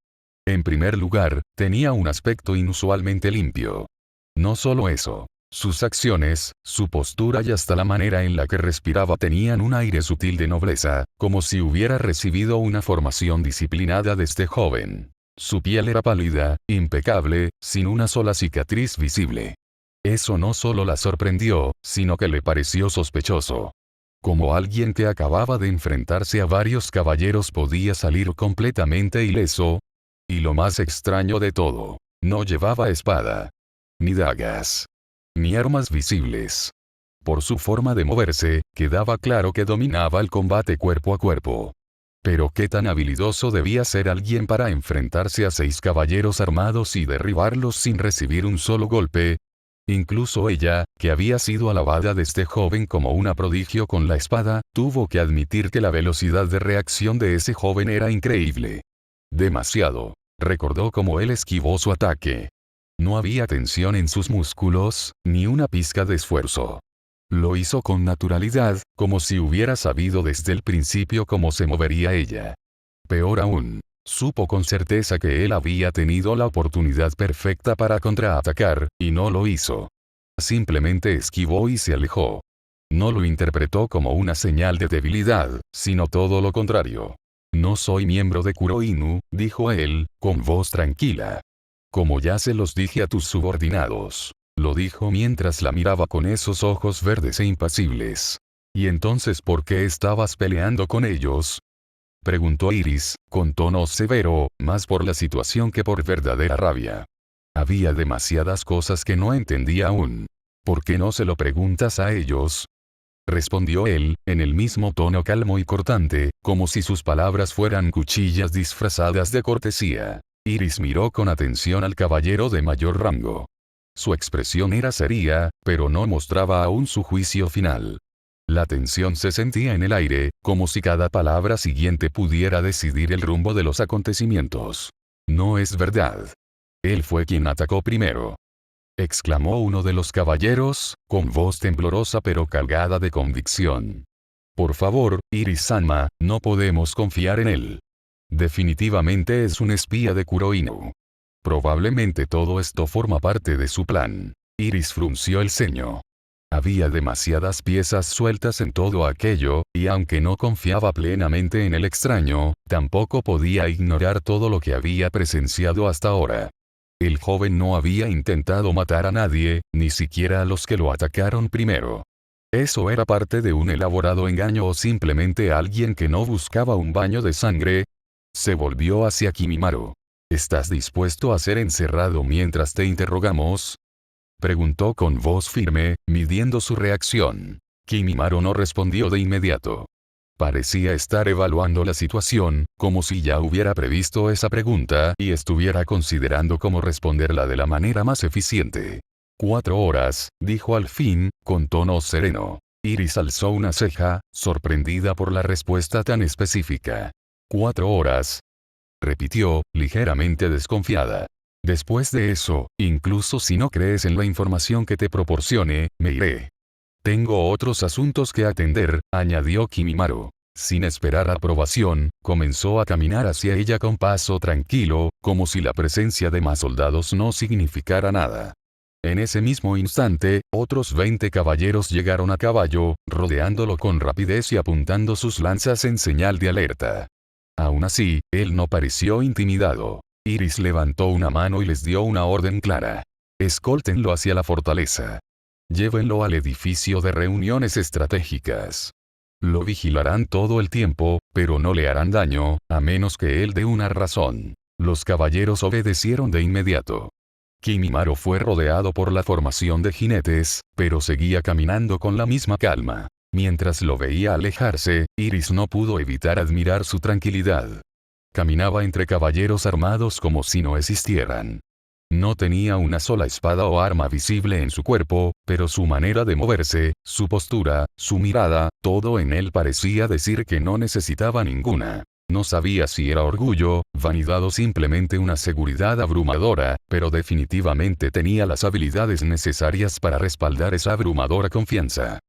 En primer lugar, tenía un aspecto inusualmente limpio. No solo eso. Sus acciones, su postura y hasta la manera en la que respiraba tenían un aire sutil de nobleza, como si hubiera recibido una formación disciplinada desde joven. Su piel era pálida, impecable, sin una sola cicatriz visible. Eso no solo la sorprendió, sino que le pareció sospechoso. Como alguien que acababa de enfrentarse a varios caballeros podía salir completamente ileso. Y lo más extraño de todo, no llevaba espada, ni dagas, ni armas visibles. Por su forma de moverse, quedaba claro que dominaba el combate cuerpo a cuerpo. Pero qué tan habilidoso debía ser alguien para enfrentarse a 6 caballeros armados y derribarlos sin recibir un solo golpe. Incluso ella, que había sido alabada desde joven como una prodigio con la espada, tuvo que admitir que la velocidad de reacción de ese joven era increíble. Demasiado. Recordó cómo él esquivó su ataque. No había tensión en sus músculos, ni una pizca de esfuerzo. Lo hizo con naturalidad, como si hubiera sabido desde el principio cómo se movería ella. Peor aún, supo con certeza que él había tenido la oportunidad perfecta para contraatacar, y no lo hizo. Simplemente esquivó y se alejó. No lo interpretó como una señal de debilidad, sino todo lo contrario. No soy miembro de Kuroinu, dijo él, con voz tranquila. Como ya se los dije a tus subordinados. Lo dijo mientras la miraba con esos ojos verdes e impasibles. ¿Y entonces por qué estabas peleando con ellos? Preguntó Iris, con tono severo, más por la situación que por verdadera rabia. Había demasiadas cosas que no entendía aún. ¿Por qué no se lo preguntas a ellos? Respondió él, en el mismo tono calmo y cortante, como si sus palabras fueran cuchillas disfrazadas de cortesía. Iris miró con atención al caballero de mayor rango. Su expresión era seria, pero no mostraba aún su juicio final. La tensión se sentía en el aire, como si cada palabra siguiente pudiera decidir el rumbo de los acontecimientos. No es verdad. Él fue quien atacó primero. Exclamó uno de los caballeros, con voz temblorosa pero cargada de convicción. Por favor, Iris-sama, no podemos confiar en él. Definitivamente es un espía de Kuroinu. Probablemente todo esto forma parte de su plan. Iris frunció el ceño. Había demasiadas piezas sueltas en todo aquello, y aunque no confiaba plenamente en el extraño, tampoco podía ignorar todo lo que había presenciado hasta ahora. El joven no había intentado matar a nadie, ni siquiera a los que lo atacaron primero. ¿Eso era parte de un elaborado engaño o simplemente alguien que no buscaba un baño de sangre? Se volvió hacia Kimimaro. ¿Estás dispuesto a ser encerrado mientras te interrogamos? Preguntó con voz firme, midiendo su reacción. Kimimaro no respondió de inmediato. Parecía estar evaluando la situación, como si ya hubiera previsto esa pregunta y estuviera considerando cómo responderla de la manera más eficiente. 4 horas, dijo al fin, con tono sereno. Iris alzó una ceja, sorprendida por la respuesta tan específica. 4 horas. Repitió, ligeramente desconfiada. Después de eso, incluso si no crees en la información que te proporcione, me iré. Tengo otros asuntos que atender, añadió Kimimaro. Sin esperar aprobación, comenzó a caminar hacia ella con paso tranquilo, como si la presencia de más soldados no significara nada. En ese mismo instante, otros 20 caballeros llegaron a caballo, rodeándolo con rapidez y apuntando sus lanzas en señal de alerta. Aún así, él no pareció intimidado. Iris levantó una mano y les dio una orden clara. Escóltenlo hacia la fortaleza. Llévenlo al edificio de reuniones estratégicas. Lo vigilarán todo el tiempo, pero no le harán daño, a menos que él dé una razón. Los caballeros obedecieron de inmediato. Kimimaro fue rodeado por la formación de jinetes, pero seguía caminando con la misma calma. Mientras lo veía alejarse, Iris no pudo evitar admirar su tranquilidad. Caminaba entre caballeros armados como si no existieran. No tenía una sola espada o arma visible en su cuerpo, pero su manera de moverse, su postura, su mirada, todo en él parecía decir que no necesitaba ninguna. No sabía si era orgullo, vanidad o simplemente una seguridad abrumadora, pero definitivamente tenía las habilidades necesarias para respaldar esa abrumadora confianza.